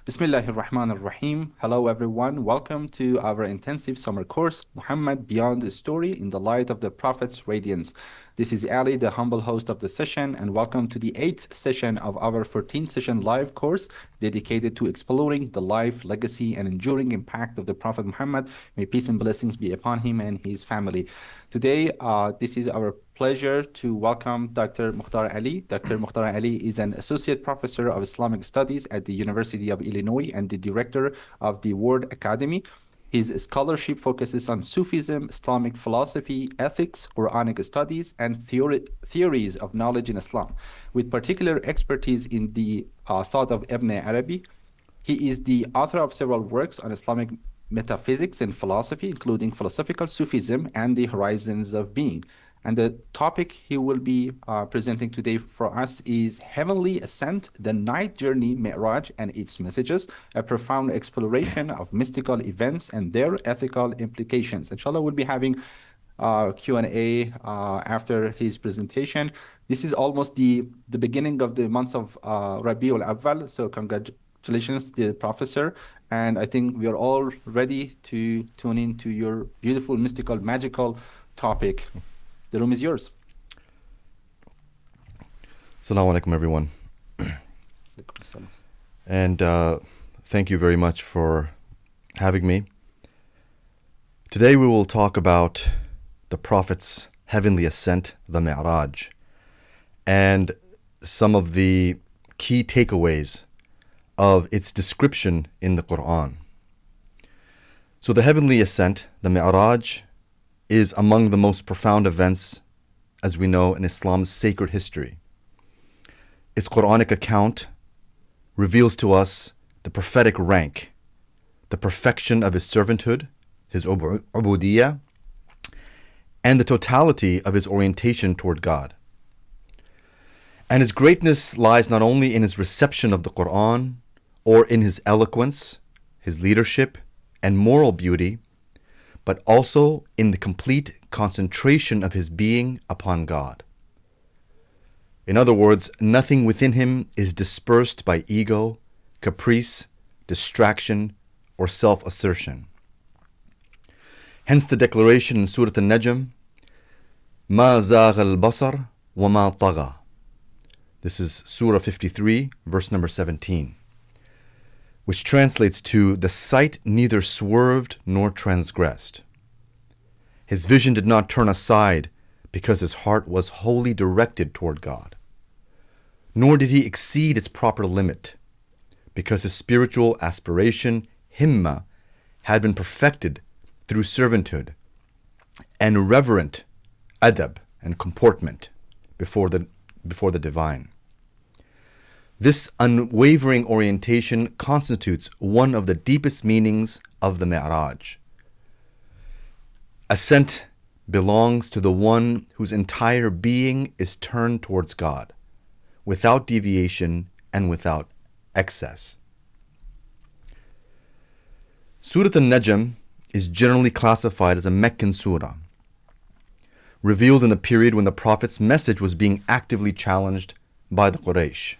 Bismillahir Rahmanir Rahim. Hello, everyone. Welcome to our intensive summer course, Muhammad Beyond the Story in the Light of the Prophet's Radiance. This is Ali, the humble host of the session, and welcome to the 8th session of our 14-session live course dedicated to exploring the life, legacy, and enduring impact of the Prophet Muhammad. May peace and blessings be upon him and his family. Today, this is our pleasure to welcome Dr. Mukhtar Ali. Dr. Mukhtar Ali is an associate professor of Islamic studies at the University of Illinois and the director of the World Academy. His scholarship focuses on Sufism, Islamic philosophy, ethics, Quranic studies, and theories of knowledge in Islam, with particular expertise in the thought of Ibn Arabi. He is the author of several works on Islamic metaphysics and philosophy, including Philosophical Sufism and the Horizons of Being. And the topic he will be presenting today for us is Heavenly Ascent, the Night Journey, Mi'rāj, and its Messages, a profound exploration of mystical events and their ethical implications. Inshallah, we'll be having Q&A after his presentation. This is almost the beginning of the month of Rabiul Awwal, so congratulations to the professor. And I think we are all ready to tune into your beautiful, mystical, magical topic. The room is yours. Assalamu alaikum, everyone. And thank you very much for having me. Today we will talk about the Prophet's heavenly ascent, the Mi'rāj, and some of the key takeaways of its description in the Qur'an. So the heavenly ascent, the Mi'rāj, is among the most profound events, as we know, in Islam's sacred history. Its Quranic account reveals to us the prophetic rank, the perfection of his servanthood, his ubudiyyah, and the totality of his orientation toward God. And his greatness lies not only in his reception of the Qur'an, or in his eloquence, his leadership, and moral beauty, but also in the complete concentration of his being upon God. In other words, nothing within him is dispersed by ego, caprice, distraction, or self-assertion. Hence the declaration in Surah An-Najm, مَا زَاغَ الْبَصَرُ وَمَا طَغَى. This is Surah 53, verse number 17. Which translates to, the sight neither swerved nor transgressed. His vision did not turn aside because his heart was wholly directed toward God. Nor did he exceed its proper limit because his spiritual aspiration, himma, had been perfected through servanthood and reverent adab and comportment before the divine. This unwavering orientation constitutes one of the deepest meanings of the Mi'rāj. Ascent belongs to the one whose entire being is turned towards God, without deviation and without excess. Surah An-Najm is generally classified as a Meccan surah, revealed in the period when the Prophet's message was being actively challenged by the Quraysh.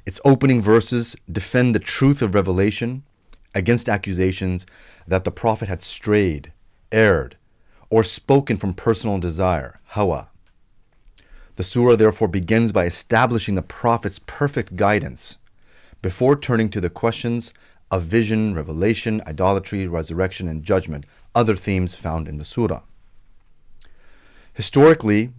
Its opening verses defend the truth of revelation against accusations that the Prophet had strayed, erred, or spoken from personal desire, hawa. The surah therefore begins by establishing the Prophet's perfect guidance before turning to the questions of vision, revelation, idolatry, resurrection, and judgment, other themes found in the surah. Historically,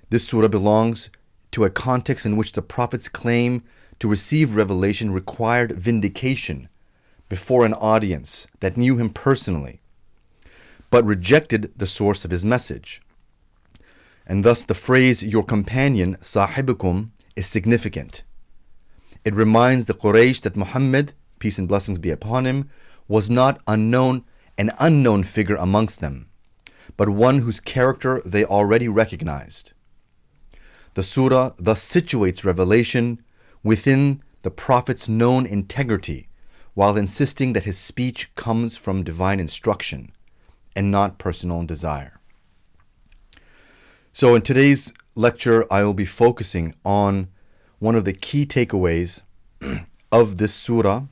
this surah belongs to a context in which the Prophet's claim to receive revelation required vindication before an audience that knew him personally, but rejected the source of his message. And thus the phrase, your companion, sahibukum, is significant. It reminds the Quraysh that Muhammad, peace and blessings be upon him, was not an unknown figure amongst them, but one whose character they already recognized. The surah thus situates revelation within the Prophet's known integrity, while insisting that his speech comes from divine instruction and not personal desire. So in today's lecture, I will be focusing on one of the key takeaways of this surah,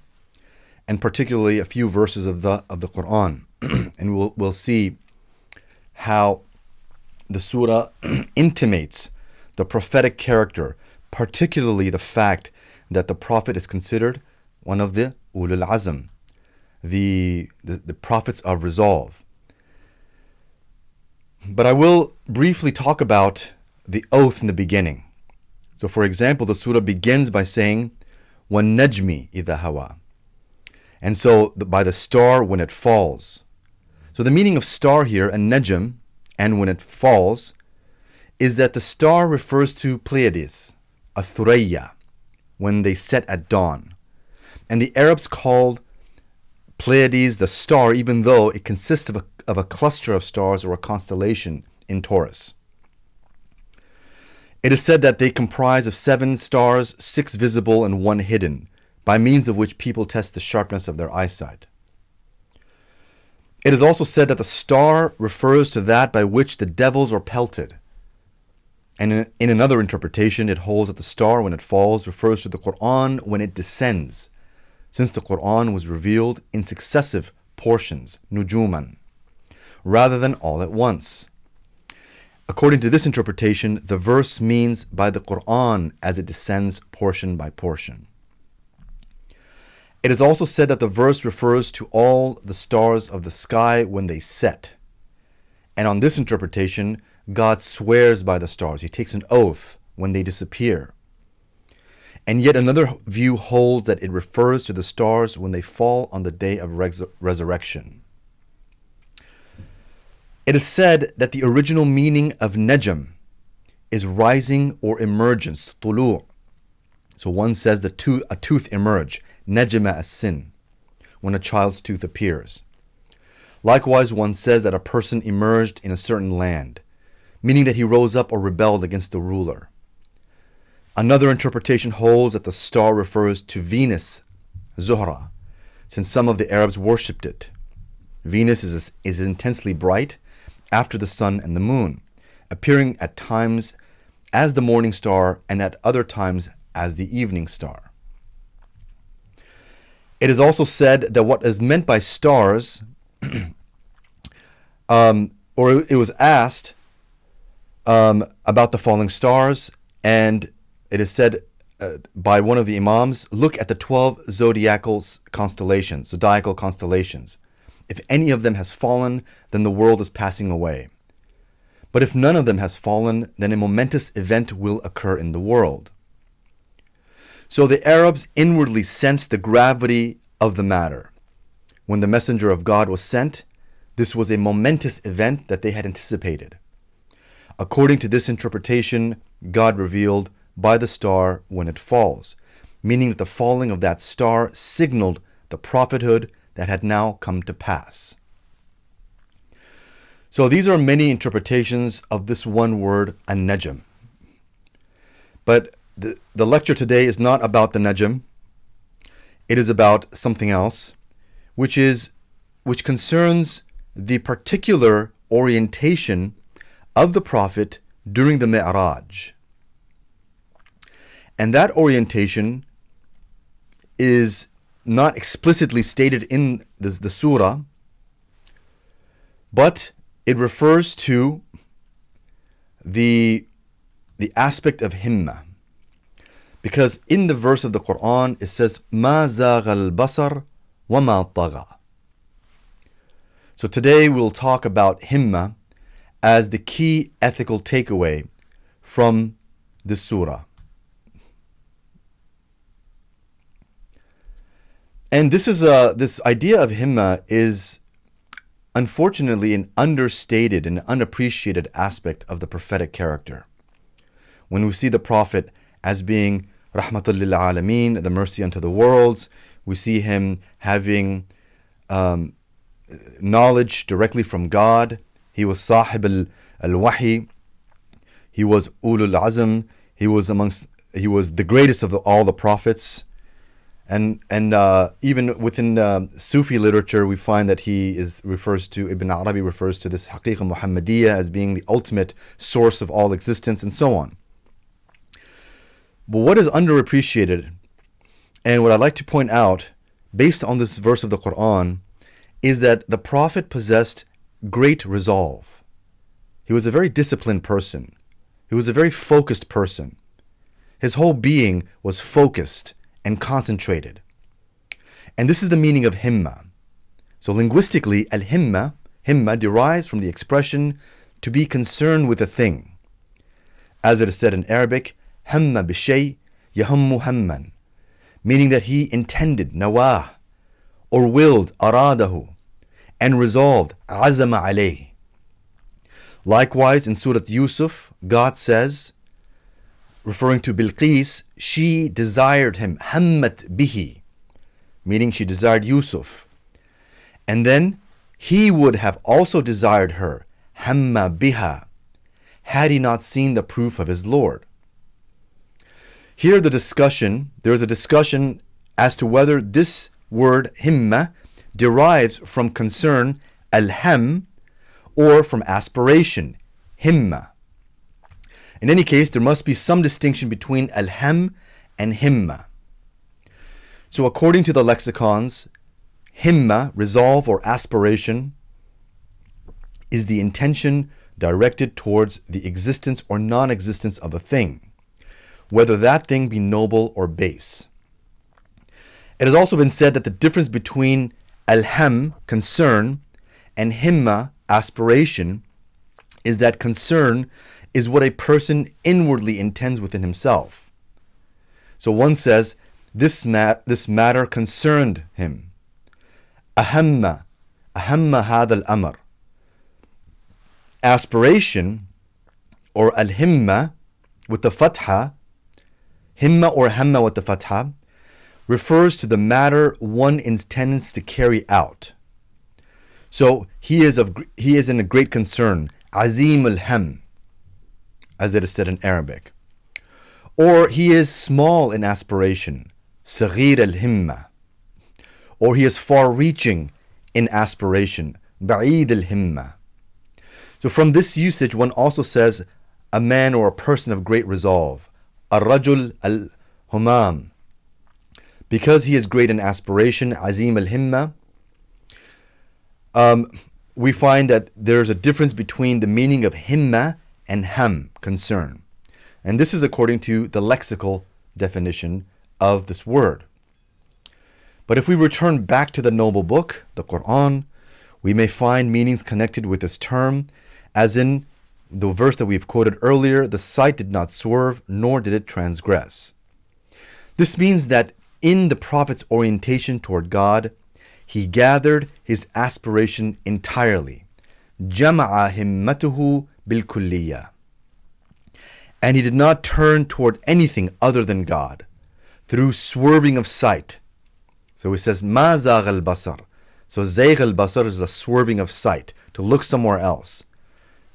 and particularly a few verses of the Qur'an. And we'll see how the surah intimates the prophetic character, particularly the fact that the Prophet is considered one of the ulul azm, the prophets of resolve. But I will briefly talk about the oath in the beginning. So for example, the surah begins by saying, وَالنَّجْمِ إِذَا هَوَى. And so by the star when it falls. So the meaning of star here, and najm, and when it falls, is that the star refers to Pleiades, a thuraya, when they set at dawn. And the Arabs called Pleiades the star, even though it consists of a cluster of stars or a constellation in Taurus. It is said that they comprise of 7 stars, 6 visible and 1 hidden, by means of which people test the sharpness of their eyesight. It is also said that the star refers to that by which the devils are pelted. And in another interpretation, it holds that the star, when it falls, refers to the Qur'an when it descends, since the Qur'an was revealed in successive portions, nujuman, rather than all at once. According to this interpretation, the verse means by the Qur'an as it descends portion by portion. It is also said that the verse refers to all the stars of the sky when they set. And on this interpretation, God swears by the stars. He takes an oath when they disappear. And yet another view holds that it refers to the stars when they fall on the day of resurrection. It is said that the original meaning of najm is rising or emergence, tulu'. So one says that a tooth emerge, najma as-sin, when a child's tooth appears. Likewise, one says that a person emerged in a certain land, meaning that he rose up or rebelled against the ruler. Another interpretation holds that the star refers to Venus, Zuhra, since some of the Arabs worshipped it. Venus is intensely bright after the sun and the moon, appearing at times as the morning star and at other times as the evening star. It is also said that what is meant by stars, or it was asked about the falling stars, and it is said by one of the Imams, look at the 12 zodiacal constellations. If any of them has fallen, then the world is passing away. But if none of them has fallen, then a momentous event will occur in the world. So the Arabs inwardly sensed the gravity of the matter. When the messenger of God was sent, this was a momentous event that they had anticipated. According to this interpretation, God revealed by the star when it falls, meaning that the falling of that star signaled the prophethood that had now come to pass. So these are many interpretations of this one word, an-najm. But the lecture today is not about the najm. It is about something else, which concerns the particular orientation of the Prophet during the Mi'rāj. And that orientation is not explicitly stated in the surah, but it refers to the aspect of himma. Because in the verse of the Qur'an, it says, مَا زَاغَ الْبَصَرُ وَمَا طَغَى. So today we'll talk about himma as the key ethical takeaway from this surah. And this idea of himma is unfortunately an understated and unappreciated aspect of the prophetic character. When we see the Prophet as being rahmatul lil alameen, the mercy unto the worlds, we see him having knowledge directly from God. He was sahib al-wahi. He was ulul azm. He was the greatest of all the prophets. And even within Sufi literature, we find that Ibn Arabi refers to this Haqiqa Muhammadiyya as being the ultimate source of all existence, and so on. But what is underappreciated And what I'd like to point out, based on this verse of the Quran, is that the Prophet possessed great resolve. He was a very disciplined person. He was a very focused person. His whole being was focused and concentrated. And this is the meaning of himma. So linguistically, himma derives from the expression to be concerned with a thing. As it is said in Arabic, hamma bishay yahummu hamman, meaning that he intended, nawah, or willed, aradahu, and resolved, azama alayh. Likewise, in Surah Yusuf, God says, referring to Bilqis, she desired him, hammat bihi, meaning she desired Yusuf. And then he would have also desired her, hamma biha, had he not seen the proof of his Lord. Here there is a discussion as to whether this word himma derives from concern, al-ham, or from aspiration, himma. In any case, there must be some distinction between al-ham and himma. So according to the lexicons, himma, resolve or aspiration, is the intention directed towards the existence or non-existence of a thing, whether that thing be noble or base. It has also been said that the difference between al-ham, concern, and himma, aspiration, is that concern is what a person inwardly intends within himself. So one says, this matter concerned him. Ahamma hadha al-amr. Aspiration, or al-himma, with the fatha, himma or hamma with the fatha, refers to the matter one intends to carry out. So he is in a great concern, azim al-ham, as it is said in Arabic. Or he is small in aspiration, saghir al-himma. Or he is far-reaching in aspiration, ba'id al-himma. So from this usage, one also says a man or a person of great resolve, ar-rajul al-humam. Because he is great in aspiration, azim al-himma, we find that there's a difference between the meaning of himma and ham, concern. And this is according to the lexical definition of this word. But if we return back to the noble book, the Quran, we may find meanings connected with this term, as in the verse that we've quoted earlier, the sight did not swerve, nor did it transgress. This means that in the Prophet's orientation toward God, he gathered his aspiration entirely. Jama'a himmatuhu bil-kulliyya. And he did not turn toward anything other than God through swerving of sight. So he says, ma zagh al-basar. So zagh al-basar is the swerving of sight, to look somewhere else.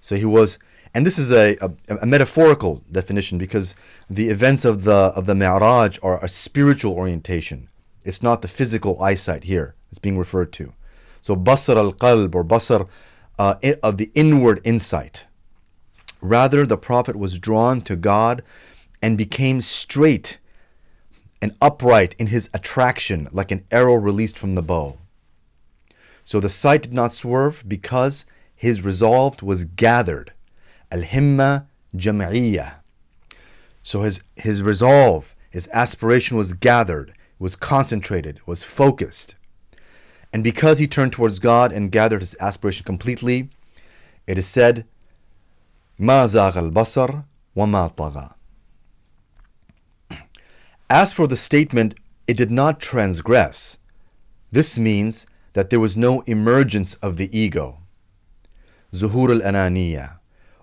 So he was, and this is a metaphorical definition, because the events of the Mi'rāj are a spiritual orientation. It's not the physical eyesight here it's being referred to. So basar al-qalb, or basar of the inward insight. Rather, the Prophet was drawn to God and became straight and upright in his attraction, like an arrow released from the bow. So the sight did not swerve because his resolve was gathered. Al-himma jam'iyya. So his resolve, his aspiration was gathered, was concentrated, was focused. And because he turned towards God and gathered his aspiration completely, it is said, ma zagh al-basar wa ma tagha. As for the statement, it did not transgress, this means that there was no emergence of the ego, zuhur al-ananiya,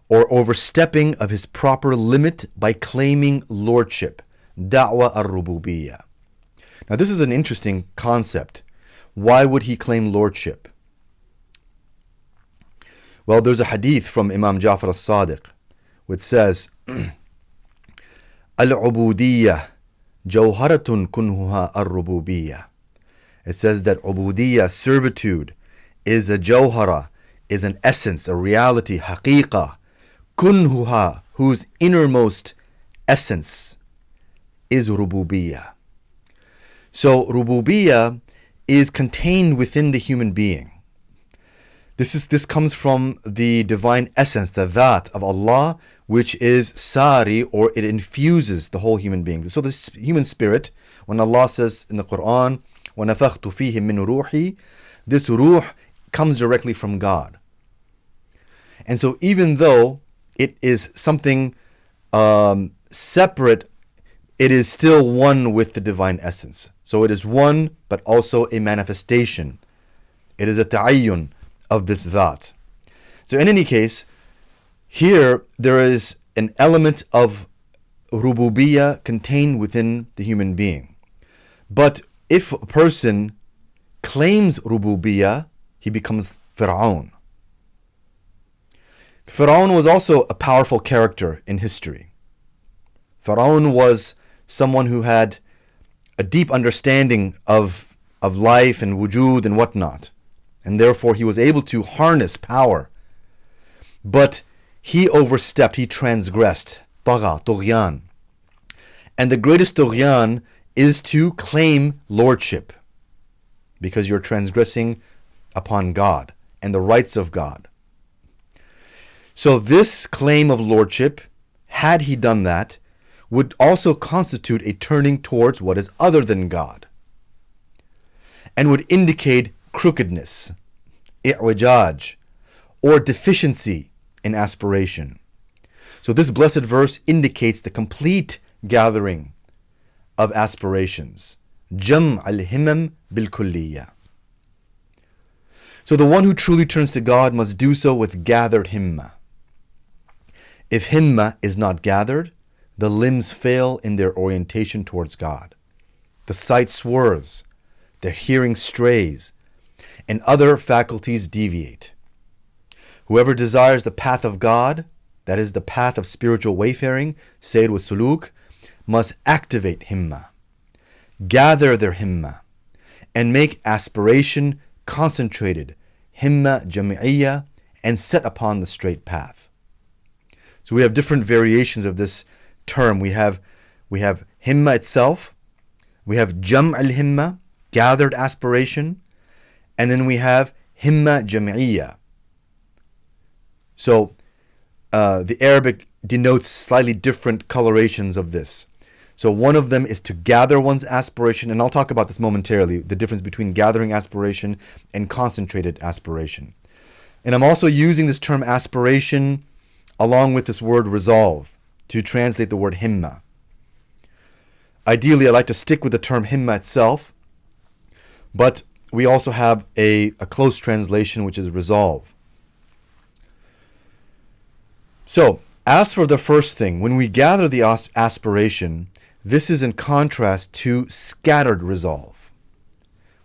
or overstepping of his proper limit by claiming lordship, da'wa al-rububiyya. Now this is an interesting concept. Why would he claim lordship? Well, there's a hadith from Imam Ja'far al-Sadiq which says, al-ubudiyya jawharatun kunhuha ar-rububiyya. It says that ubudiyya, servitude, is a jawhara, is an essence, a reality, haqiqa, kunhuha, whose innermost essence is rububiyya. So rububiyyah is contained within the human being. This comes from the divine essence, the dhat of Allah, which is sari, or it infuses the whole human being. So this human spirit, when Allah says in the Quran, وَنَفَخْتُ فِيهِ مِنْ رُوحِي, this ruh comes directly from God. And so even though it is something separate, it is still one with the divine essence. So it is one, but also a manifestation. It is a ta'ayyun of this dhat. So in any case, here there is an element of rububiyyah contained within the human being. But if a person claims rububiyyah, he becomes Fir'aun. Fir'aun was also a powerful character in history. Fir'aun was someone who had a deep understanding of life and wujud and whatnot. And therefore he was able to harness power. But he overstepped, he transgressed. Tagha, tughyan. And the greatest tughyan is to claim lordship, because you're transgressing upon God and the rights of God. So this claim of lordship, had he done that, would also constitute a turning towards what is other than God, and would indicate crookedness, i'wijaj, or deficiency in aspiration. So this blessed verse indicates the complete gathering of aspirations. Jam' al-himam bil-kulliyah. So the one who truly turns to God must do so with gathered himma. If himma is not gathered, the limbs fail in their orientation towards God. The sight swerves, their hearing strays, and other faculties deviate. Whoever desires the path of God, that is the path of spiritual wayfaring, sayr wa suluk, must activate himma, gather their himma, and make aspiration concentrated, himma jami'iyya, and set upon the straight path. So we have different variations of this term. We have himma itself, we have jam' al-himma, gathered aspiration, and then we have himma jami'iyya. So the Arabic denotes slightly different colorations of this. So one of them is to gather one's aspiration, and I'll talk about this momentarily, the difference between gathering aspiration and concentrated aspiration. And I'm also using this term aspiration along with this word resolve to translate the word himma. Ideally, I like to stick with the term himma itself, but we also have a close translation, which is resolve. So, as for the first thing, when we gather the aspiration, this is in contrast to scattered resolve.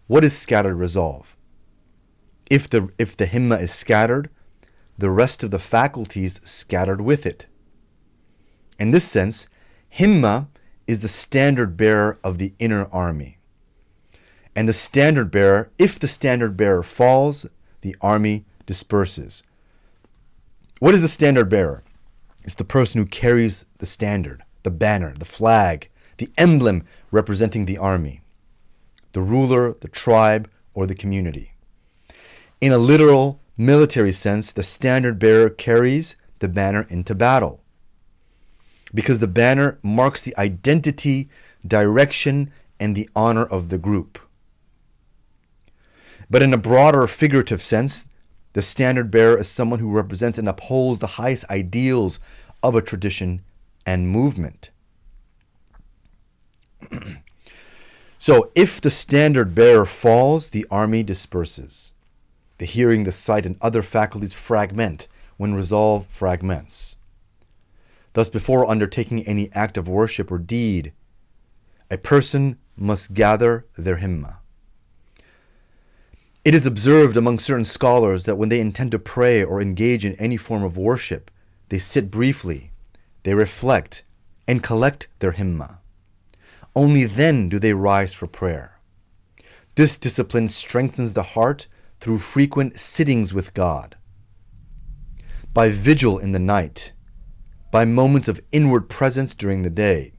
What is scattered resolve? If the himma is scattered, the rest of the faculties scattered with it. In this sense, himma is the standard bearer of the inner army. And the standard bearer, if the standard bearer falls, the army disperses. What is the standard bearer? It's the person who carries the standard, the banner, the flag, the emblem representing the army, the ruler, the tribe, or the community. In a literal military sense, the standard bearer carries the banner into battle, because the banner marks the identity, direction, and the honor of the group. But in a broader figurative sense, the standard bearer is someone who represents and upholds the highest ideals of a tradition and movement. So if the standard bearer falls, the army disperses. The hearing, the sight, and other faculties fragment when resolve fragments. Thus, before undertaking any act of worship or deed, a person must gather their himma. It is observed among certain scholars that when they intend to pray or engage in any form of worship, they sit briefly, they reflect, and collect their himma. Only then do they rise for prayer. This discipline strengthens the heart through frequent sittings with God, by vigil in the night, by moments of inward presence during the day,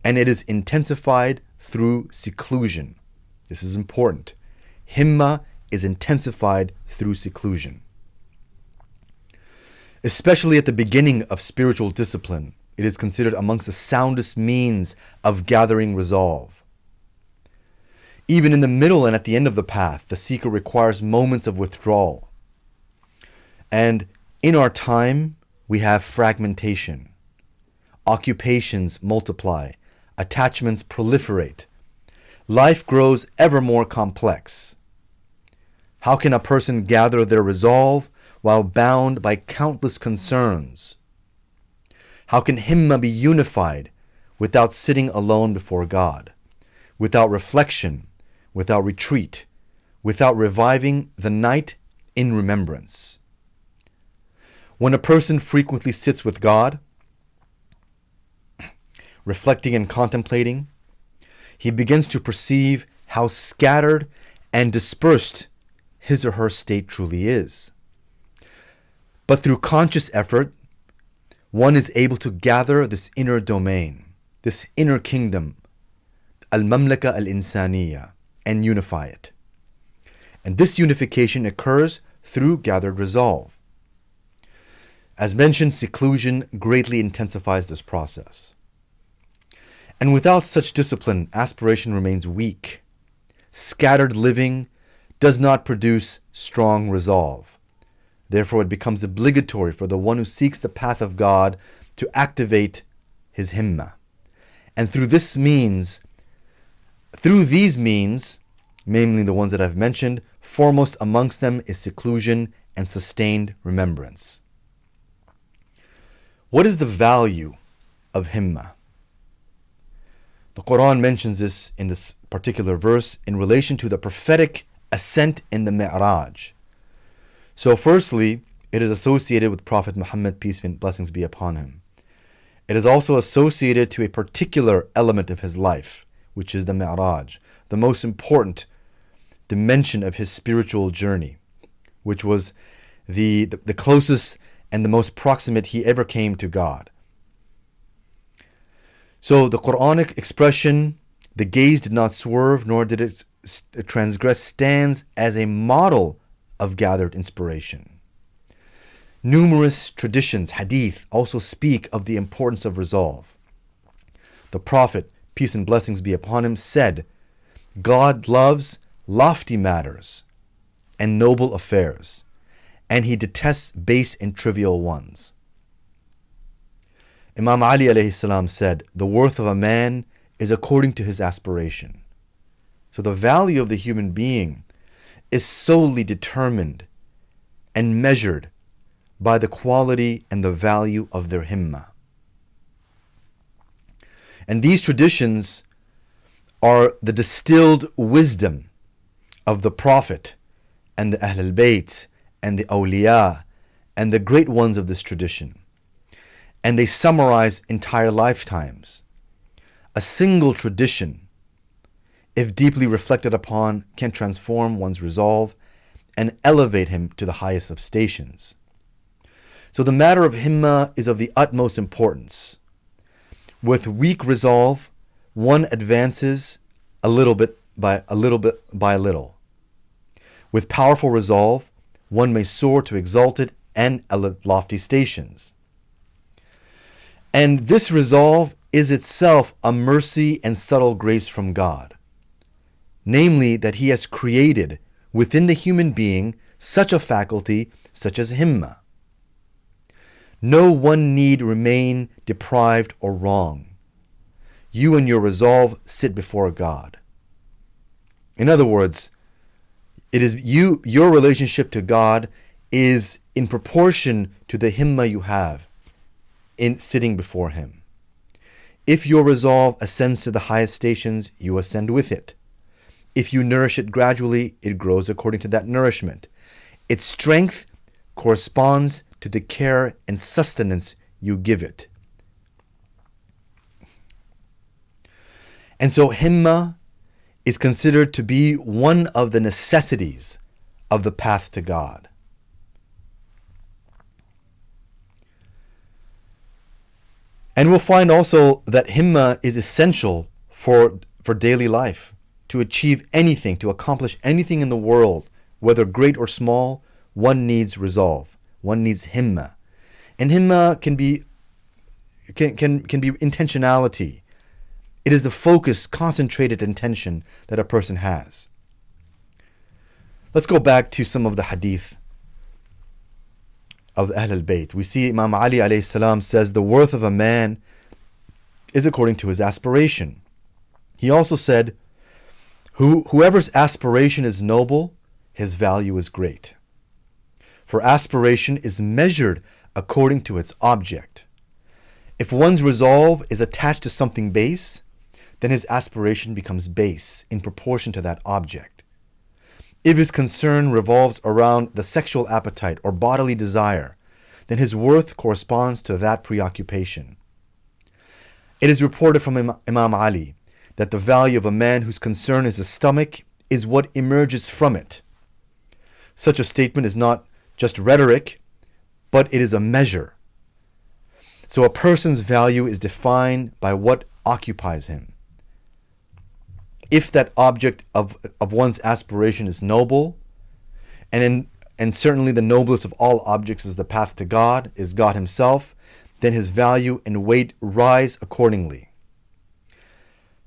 and it is intensified through seclusion. This is important. Himma is intensified through seclusion. Especially at the beginning of spiritual discipline, it is considered amongst the soundest means of gathering resolve. Even in the middle and at the end of the path, the seeker requires moments of withdrawal. And in our time, we have fragmentation. Occupations multiply. Attachments proliferate. Life grows ever more complex. How can a person gather their resolve while bound by countless concerns? How can himma be unified without sitting alone before God, without reflection, without retreat, without reviving the night in remembrance? When a person frequently sits with God, reflecting and contemplating, he begins to perceive how scattered and dispersed his or her state truly is. But through conscious effort, one is able to gather this inner domain, this inner kingdom, al-mamlaka al-insaniya, and unify it. And this unification occurs through gathered resolve. As mentioned, seclusion greatly intensifies this process. And without such discipline, aspiration remains weak. Scattered living does not produce strong resolve. Therefore, it becomes obligatory for the one who seeks the path of God to activate his himma. And through these means, namely the ones that I've mentioned, foremost amongst them is seclusion and sustained remembrance. What is the value of himma? The Quran mentions this in this particular verse in relation to the prophetic ascent in the Mi'rāj. So firstly, it is associated with Prophet Muhammad, peace and blessings be upon him. It is also associated to a particular element of his life, which is the Mi'rāj, the most important dimension of his spiritual journey, which was the closest and the most proximate he ever came to God. So the Qur'ānic expression, the gaze did not swerve nor did it transgress, stands as a model of gathered inspiration. Numerous traditions, hadith, also speak of the importance of resolve. The Prophet, peace and blessings be upon him, said, God loves lofty matters and noble affairs, and he detests base and trivial ones. Imam Ali alayhi salam said, the worth of a man is according to his aspiration. So the value of the human being is solely determined and measured by the quality and the value of their himma. And these traditions are the distilled wisdom of the Prophet and the Ahlul Bayt and the awliya and the great ones of this tradition. And they summarize entire lifetimes. A single tradition, if deeply reflected upon, can transform one's resolve and elevate him to the highest of stations. So the matter of himma is of the utmost importance. With weak resolve, one advances a little by a little. With powerful resolve, one may soar to exalted and lofty stations. And this resolve is itself a mercy and subtle grace from God. Namely, that He has created within the human being such a faculty such as himma. No one need remain deprived or wrong. You and your resolve sit before God. In other words, it is your relationship to God is in proportion to the himma you have in sitting before Him. If your resolve ascends to the highest stations, you ascend with it. If you nourish it gradually, it grows according to that nourishment. Its strength corresponds to the care and sustenance you give it. And so himma is considered to be one of the necessities of the path to God. And we'll find also that himma is essential for for daily life. To achieve anything, to accomplish anything in the world, whether great or small, one needs resolve. One needs himma. And himma can be intentionality. It is the focus, concentrated intention that a person has. Let's go back to some of the hadith of Ahl al-Bayt. We see Imam Ali alayhi salam says the worth of a man is according to his aspiration. He also said, whoever's aspiration is noble, his value is great. For aspiration is measured according to its object. If one's resolve is attached to something base, then his aspiration becomes base in proportion to that object. If his concern revolves around the sexual appetite or bodily desire, then his worth corresponds to that preoccupation. It is reported from Imam Ali that the value of a man whose concern is the stomach is what emerges from it. Such a statement is not just rhetoric, but it is a measure. So a person's value is defined by what occupies him. If that object of one's aspiration is noble, and certainly the noblest of all objects is the path to God, is God himself, then his value and weight rise accordingly.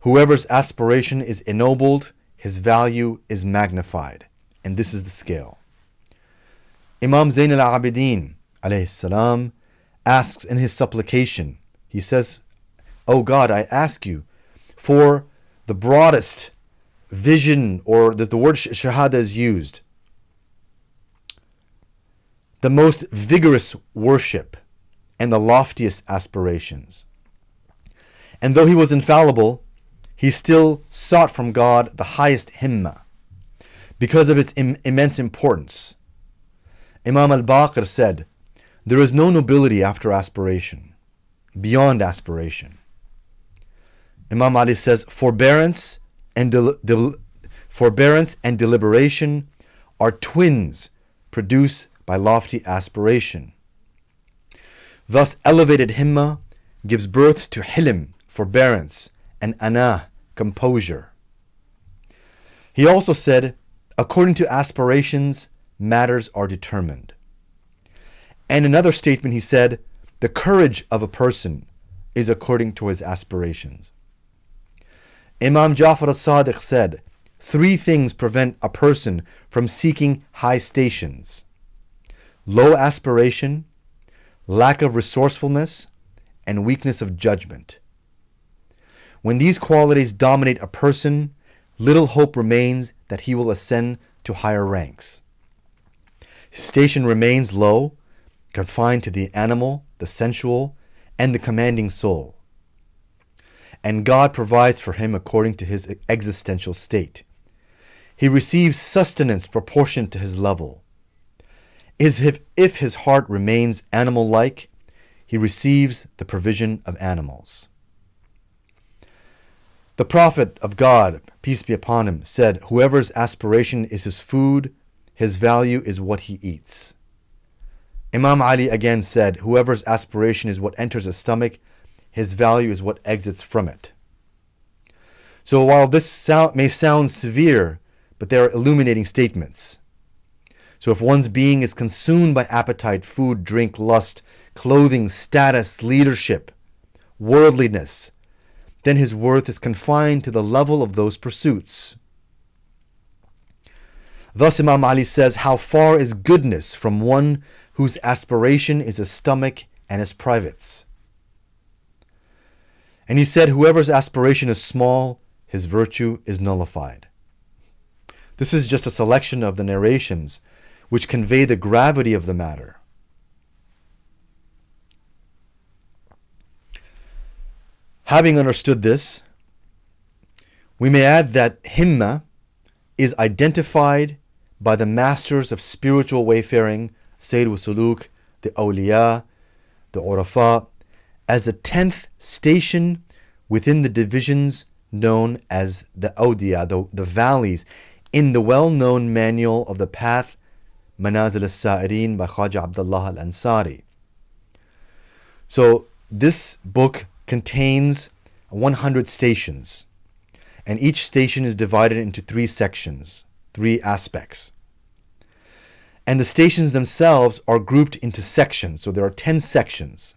Whoever's aspiration is ennobled, his value is magnified. And this is the scale. Imam Zayn al-Abidin alayhi salam asks in his supplication, he says, "O God, I ask you for the broadest vision," or the word shahada is used, the most vigorous worship and the loftiest aspirations. And though he was infallible, he still sought from God the highest himma because of its immense importance. Imam al-Baqir said, "There is no nobility after aspiration, beyond aspiration." Imam Ali says, forbearance and deliberation are twins produced by lofty aspiration. Thus, elevated himma gives birth to hilm, forbearance, and anah, composure. He also said, according to aspirations, matters are determined. And another statement he said, the courage of a person is according to his aspirations. Imam Ja'far as-Sadiq said, 3 things prevent a person from seeking high stations: low aspiration, lack of resourcefulness, and weakness of judgment. When these qualities dominate a person, little hope remains that he will ascend to higher ranks. His station remains low, confined to the animal, the sensual, and the commanding soul. And God provides for him according to his existential state. He receives sustenance proportionate to his level. If his heart remains animal-like, he receives the provision of animals. The Prophet of God, peace be upon him, said, whoever's aspiration is his food, his value is what he eats. Imam Ali again said, whoever's aspiration is what enters his stomach, his value is what exits from it. So while this may sound severe, but they are illuminating statements. So if one's being is consumed by appetite, food, drink, lust, clothing, status, leadership, worldliness, then his worth is confined to the level of those pursuits. Thus Imam Ali says, how far is goodness from one whose aspiration is his stomach and his privates? And he said, whoever's aspiration is small, his virtue is nullified. This is just a selection of the narrations which convey the gravity of the matter. Having understood this, we may add that himma is identified by the masters of spiritual wayfaring, Sayyid wa Suluk, the awliya, the urafa, as the 10th station within the divisions known as the awdiya, the valleys, in the well-known manual of the path Manazil al-Sa'irin by Khaja Abdullah al-Ansari. So this book contains 100 stations, And each station is divided into 3 sections, 3 aspects. And the stations themselves are grouped into sections. So there are 10 sections.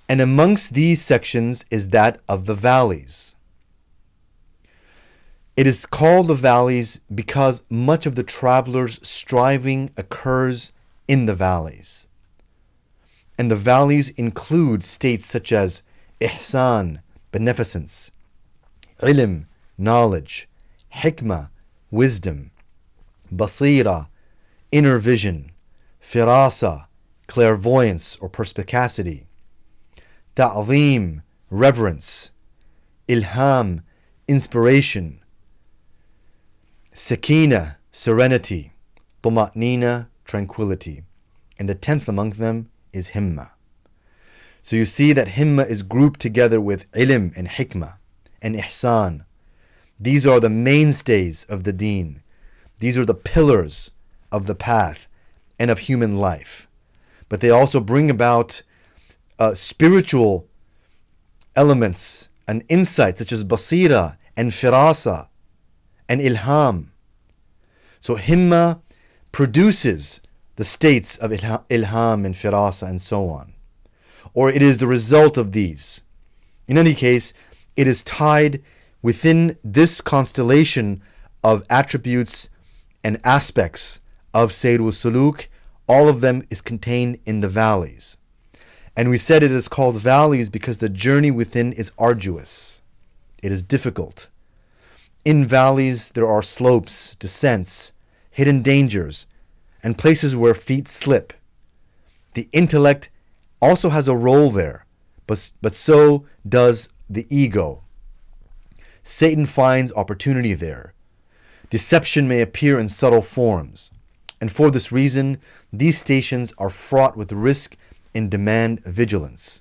And amongst these sections is that of the valleys. It is called the valleys because much of the traveler's striving occurs in the valleys. And the valleys include states such as ihsan, beneficence, ilm, knowledge, hikmah, wisdom, basira, inner vision, firasa, clairvoyance or perspicacity, ta'zeem, reverence, ilham, inspiration, sakina, serenity, tuma'nina, tranquility. And the 10th among them is himma. So you see that himma is grouped together with ilm and hikmah and ihsan. These are the mainstays of the deen. These are the pillars of the path and of human life. But they also bring about spiritual elements and insights such as basira and firasa and ilham. So himma produces the states of ilham and firasa and so on. Or it is the result of these. In any case, it is tied within this constellation of attributes and aspects of Sayrul Suluk. All of them is contained in the valleys. And we said it is called valleys because the journey within is arduous. It is difficult. In valleys there are slopes, descents, hidden dangers, and places where feet slip. The intellect also has a role there, but so does the ego. Satan finds opportunity there. Deception may appear in subtle forms, and for this reason, these stations are fraught with risk and demand vigilance.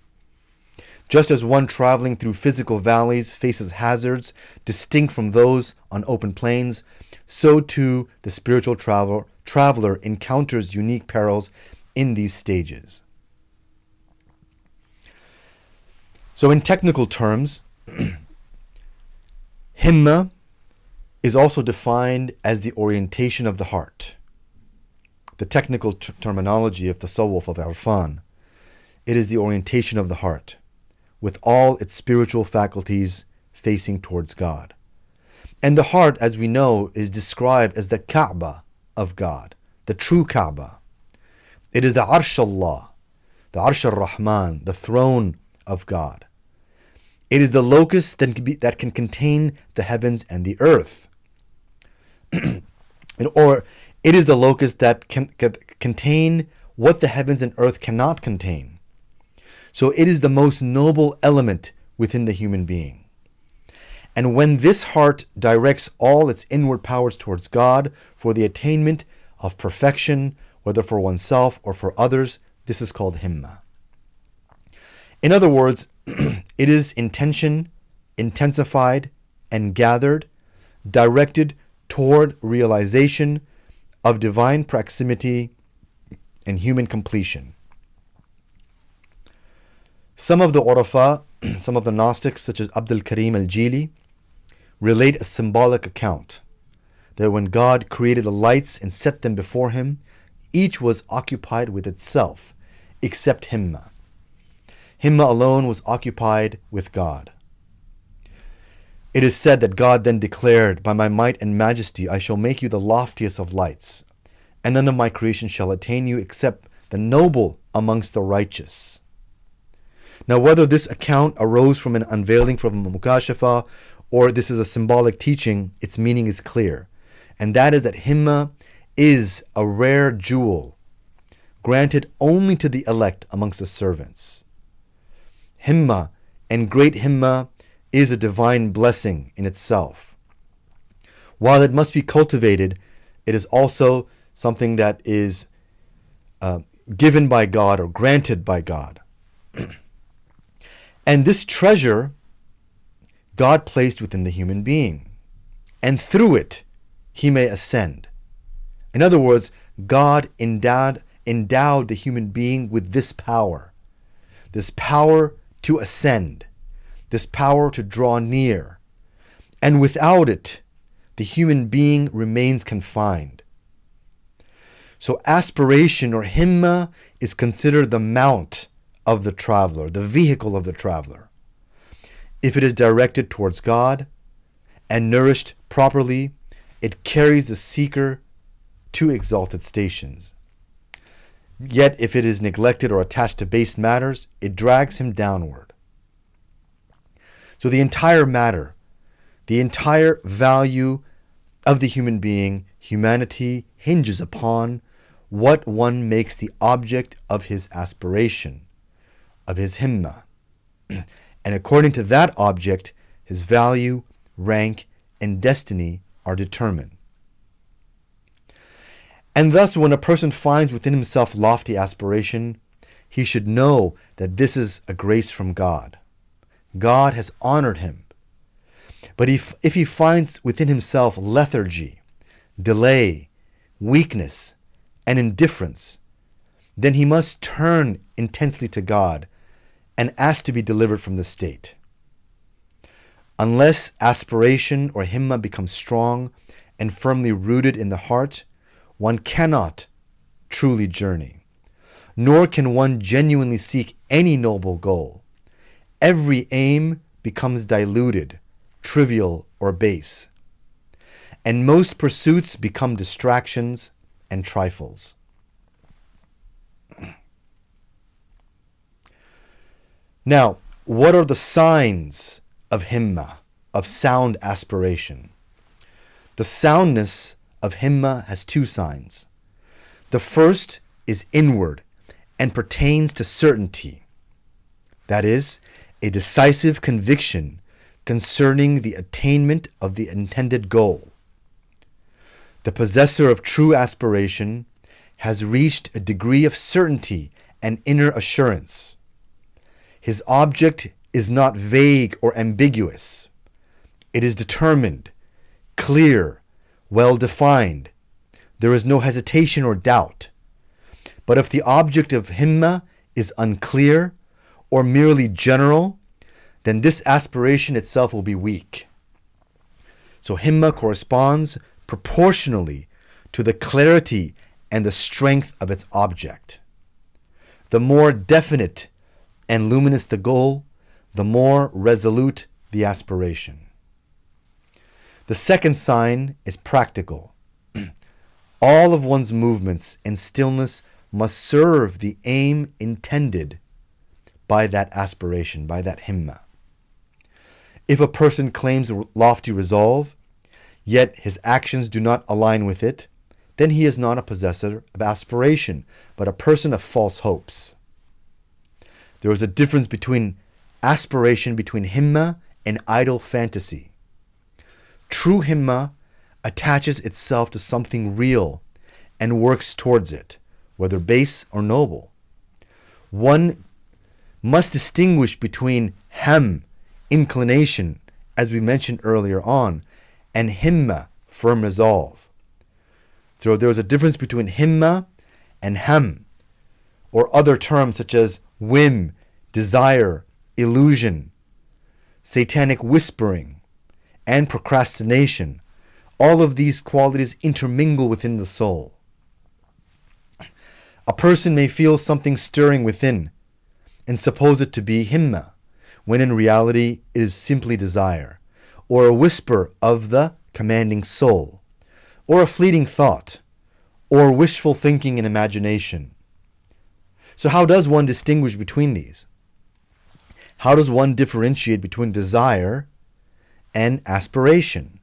Just as one traveling through physical valleys faces hazards distinct from those on open plains, so too the spiritual traveler encounters unique perils in these stages. So in technical terms, himma is also defined as the orientation of the heart. The technical terminology of tasawwuf of Irfan, it is the orientation of the heart, with all its spiritual faculties facing towards God. And the heart, as we know, is described as the Kaaba of God, the true Kaaba. It is the Arsh Allah, the Arsh ar-Rahman, the throne of God. It is the locus that can contain the heavens and the earth. Or it is the locus that can contain what the heavens and earth cannot contain. So it is the most noble element within the human being. And when this heart directs all its inward powers towards God for the attainment of perfection, whether for oneself or for others, this is called himma. In other words, it is intention, intensified and gathered, directed toward realization of divine proximity and human completion. Some of the Urafa, some of the Gnostics, such as Abdul Karim al-Jili, relate a symbolic account that when God created the lights and set them before him, each was occupied with itself, except himma. Himma alone was occupied with God. It is said that God then declared, "By my might and majesty I shall make you the loftiest of lights, and none of my creation shall attain you except the noble amongst the righteous." Now, whether this account arose from an unveiling from a mukashafa or this is a symbolic teaching, its meaning is clear. And that is that himma is a rare jewel granted only to the elect amongst the servants. Himma and great himma is a divine blessing in itself. While it must be cultivated, it is also something that is given by God or granted by God. And this treasure God placed within the human being, and through it he may ascend. In other words, God endowed the human being with this power to ascend, this power to draw near, And without it, the human being remains confined. So aspiration or himma is considered the mount of the traveler, the vehicle of the traveler. If it is directed towards God and nourished properly, it carries the seeker to exalted stations. Yet if it is neglected or attached to base matters, it drags him downward. So the entire matter, the entire value of the human being, humanity, hinges upon what one makes the object of his aspiration, of his himma. And according to that object, his value, rank, and destiny are determined. And thus, when a person finds within himself lofty aspiration, he should know that this is a grace from God. God has honored him. But if he finds within himself lethargy, delay, weakness, and indifference, then he must turn intensely to God and ask to be delivered from this state. Unless aspiration or himma becomes strong and firmly rooted in the heart, one cannot truly journey, nor can one genuinely seek any noble goal. Every aim becomes diluted, trivial, or base, and most pursuits become distractions and trifles. Now, what are the signs of himma, of sound aspiration? The soundness of himma has two signs. The first is inward and pertains to certainty. That is, a decisive conviction concerning the attainment of the intended goal. The possessor of true aspiration has reached a degree of certainty and inner assurance. His object is not vague or ambiguous. It is determined, clear, well-defined. There is no hesitation or doubt. But if the object of himma is unclear or merely general, then this aspiration itself will be weak. So himma corresponds proportionally to the clarity and the strength of its object. The more definite and luminous the goal, the more resolute the aspiration. The second sign is practical. All of one's movements and stillness must serve the aim intended by that aspiration, by that himma. If a person claims a lofty resolve, yet his actions do not align with it, then he is not a possessor of aspiration, but a person of false hopes. There is a difference between aspiration, between himma and idle fantasy. True himma attaches itself to something real and works towards it, whether base or noble. One must distinguish between ham, inclination, as we mentioned earlier on, and himma, firm resolve. So there is a difference between himma and ham, or other terms such as whim, desire, illusion, satanic whispering, and procrastination. All of these qualities intermingle within the soul. A person may feel something stirring within and suppose it to be himma, when in reality it is simply desire, or a whisper of the commanding soul, or a fleeting thought, or wishful thinking and imagination. So how does one distinguish between these? How does one differentiate between desire and aspiration,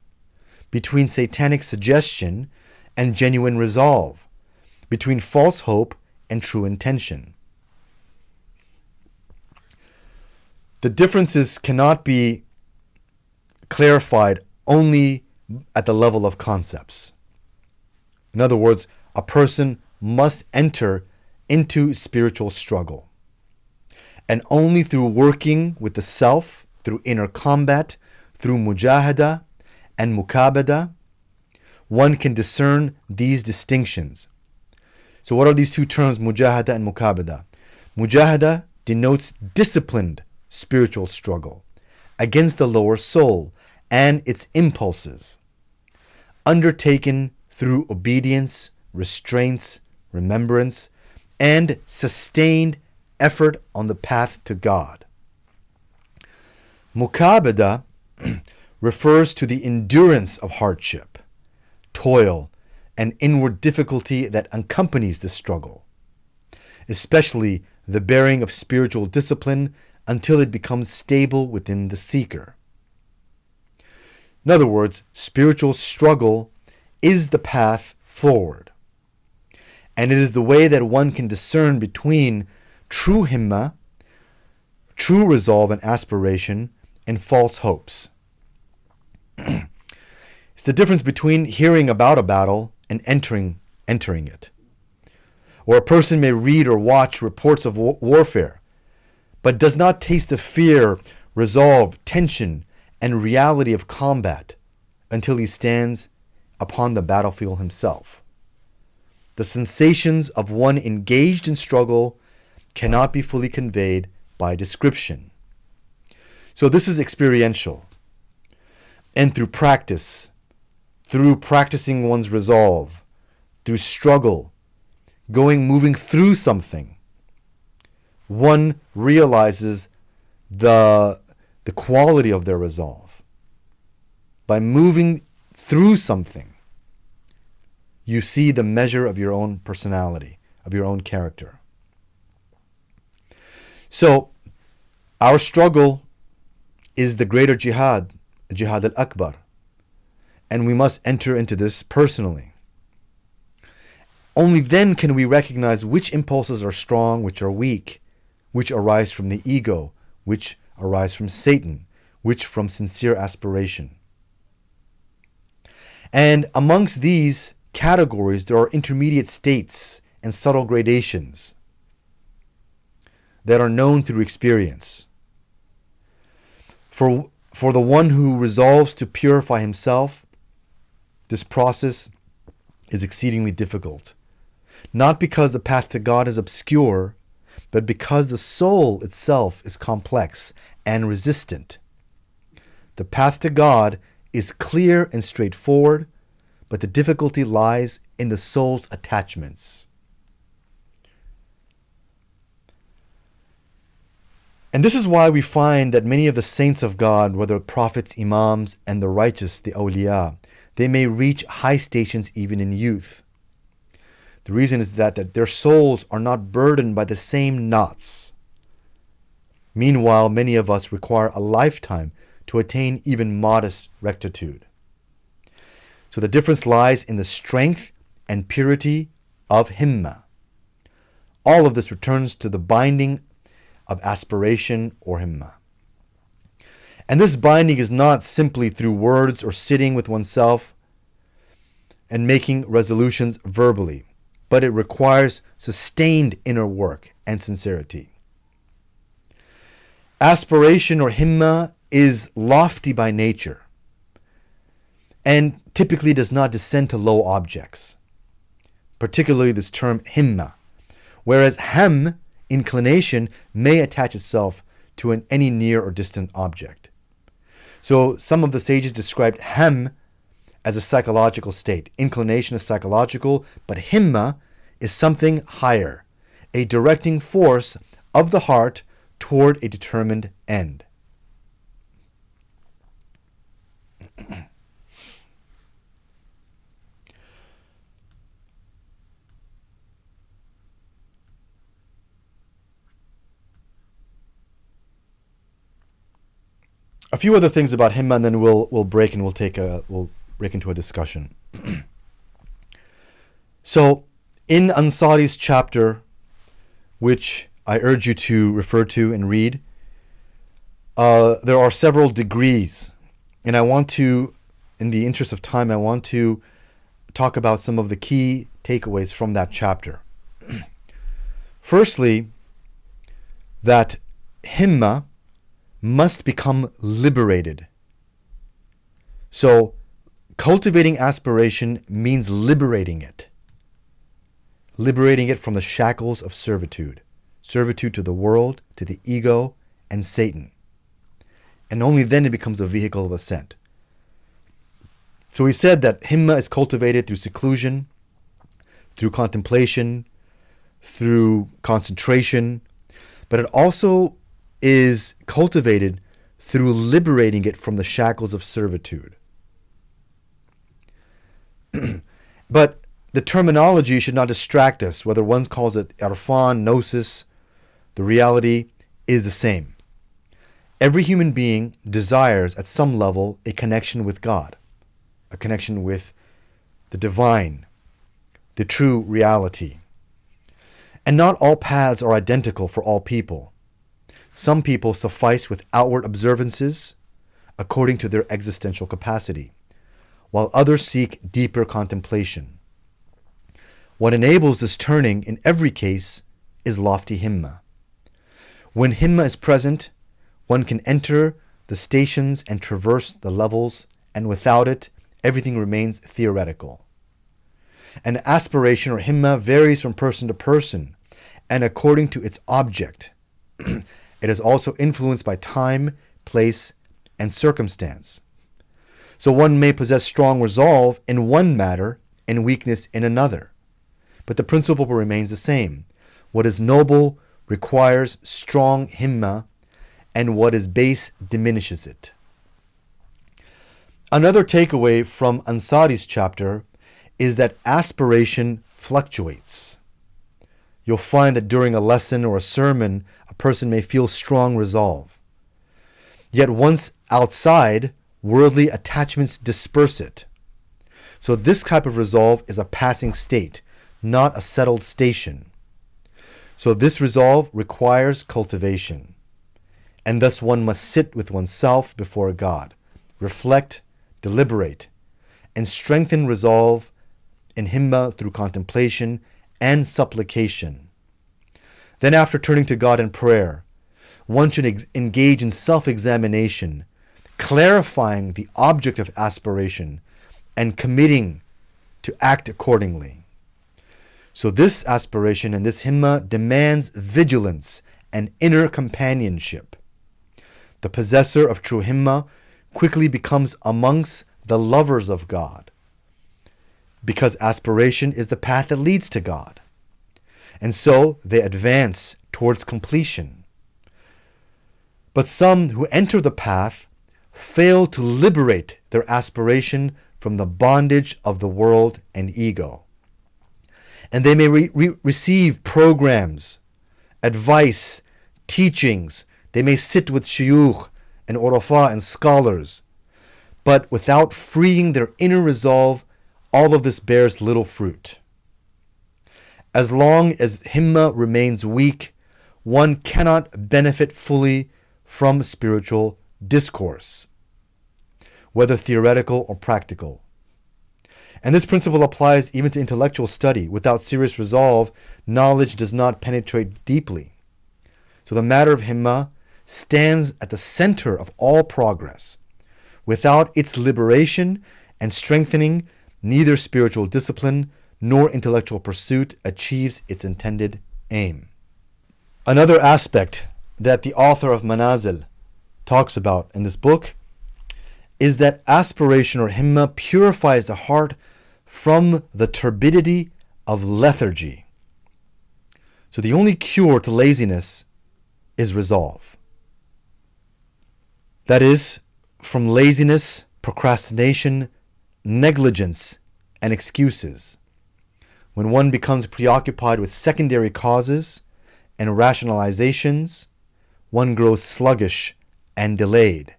between satanic suggestion and genuine resolve, between false hope and true intention? The differences cannot be clarified only at the level of concepts. In other words, a person must enter into spiritual struggle. And only through working with the self, through inner combat, through mujahada and mukabada, one can discern these distinctions. So what are these two terms, mujahada and mukabada? Mujahada denotes disciplined spiritual struggle against the lower soul and its impulses, undertaken through obedience, restraints, remembrance, and sustained effort on the path to God. Mukabada refers to the endurance of hardship, toil, and inward difficulty that accompanies the struggle, especially the bearing of spiritual discipline until it becomes stable within the seeker. In other words, spiritual struggle is the path forward, and it is the way that one can discern between true himma, true resolve and aspiration, and false hopes. It's the difference between hearing about a battle and entering it. Or a person may read or watch reports of warfare, but does not taste the fear, resolve, tension, and reality of combat until he stands upon the battlefield himself. The sensations of one engaged in struggle cannot be fully conveyed by description. So this is experiential. And through practice, through practicing one's resolve, through struggle, moving through something, one realizes the quality of their resolve. By moving through something, you see the measure of your own personality, of your own character. So, our struggle is the greater jihad, Jihad al-Akbar, and we must enter into this personally. Only then can we recognize which impulses are strong, which are weak, which arise from the ego, which arise from Satan, which from sincere aspiration. And amongst these categories, there are intermediate states and subtle gradations that are known through experience. For the one who resolves to purify himself, this process is exceedingly difficult. Not because the path to God is obscure, but because the soul itself is complex and resistant. The path to God is clear and straightforward, but the difficulty lies in the soul's attachments. And this is why we find that many of the saints of God, whether prophets, imams, and the righteous, the awliya, they may reach high stations even in youth. The reason is that their souls are not burdened by the same knots. Meanwhile, many of us require a lifetime to attain even modest rectitude. So the difference lies in the strength and purity of himma. All of this returns to the binding of aspiration or himma. And this binding is not simply through words or sitting with oneself and making resolutions verbally, but it requires sustained inner work and sincerity. Aspiration or himma is lofty by nature and typically does not descend to low objects, particularly this term himma, whereas ham, inclination, may attach itself to any near or distant object. So some of the sages described ham as a psychological state. Inclination is psychological, but himma is something higher, a directing force of the heart toward a determined end. A few other things about himma, and then we'll break and we'll break into a discussion. So, in Ansari's chapter, which I urge you to refer to and read, there are several degrees, and I want to, in the interest of time, I want to talk about some of the key takeaways from that chapter. Firstly, that himma must become liberated. So, cultivating aspiration means liberating it from the shackles of servitude to the world, to the ego, and Satan. And only then it becomes a vehicle of ascent. So we said that himma is cultivated through seclusion, through contemplation, through concentration, but it also is cultivated through liberating it from the shackles of servitude. But the terminology should not distract us, whether one calls it irfan, gnosis, the reality is the same. Every human being desires at some level a connection with God, a connection with the divine, the true reality. And not all paths are identical for all people. Some people suffice with outward observances according to their existential capacity, while others seek deeper contemplation. What enables this turning in every case is lofty himma. When himma is present, one can enter the stations and traverse the levels, and without it, everything remains theoretical. An aspiration or himma varies from person to person, and according to its object. It is also influenced by time, place, and circumstance. So one may possess strong resolve in one matter and weakness in another. But the principle remains the same. What is noble requires strong himma, and what is base diminishes it. Another takeaway from Ansari's chapter is that aspiration fluctuates. You'll find that during a lesson or a sermon, a person may feel strong resolve. Yet once outside, worldly attachments disperse it. So this type of resolve is a passing state, not a settled station. So this resolve requires cultivation. And thus one must sit with oneself before God, reflect, deliberate, and strengthen resolve in himma through contemplation and supplication. Then after turning to God in prayer, one should engage in self-examination, clarifying the object of aspiration and committing to act accordingly. So this aspiration and this himma demands vigilance and inner companionship. The possessor of true himma quickly becomes amongst the lovers of God, because aspiration is the path that leads to God. And so they advance towards completion. But some who enter the path fail to liberate their aspiration from the bondage of the world and ego. And they may receive programs, advice, teachings. They may sit with shuyukh and urafa and scholars. But without freeing their inner resolve, all of this bears little fruit. As long as himma remains weak, one cannot benefit fully from spiritual discourse, whether theoretical or practical. And this principle applies even to intellectual study. Without serious resolve, knowledge does not penetrate deeply. So the matter of himma stands at the center of all progress. Without its liberation and strengthening, neither spiritual discipline nor intellectual pursuit achieves its intended aim. Another aspect that the author of Manazil talks about in this book is that aspiration or himma purifies the heart from the turbidity of lethargy. So the only cure to laziness is resolve. That is, from laziness, procrastination, negligence, and excuses. When one becomes preoccupied with secondary causes and rationalizations, one grows sluggish and delayed.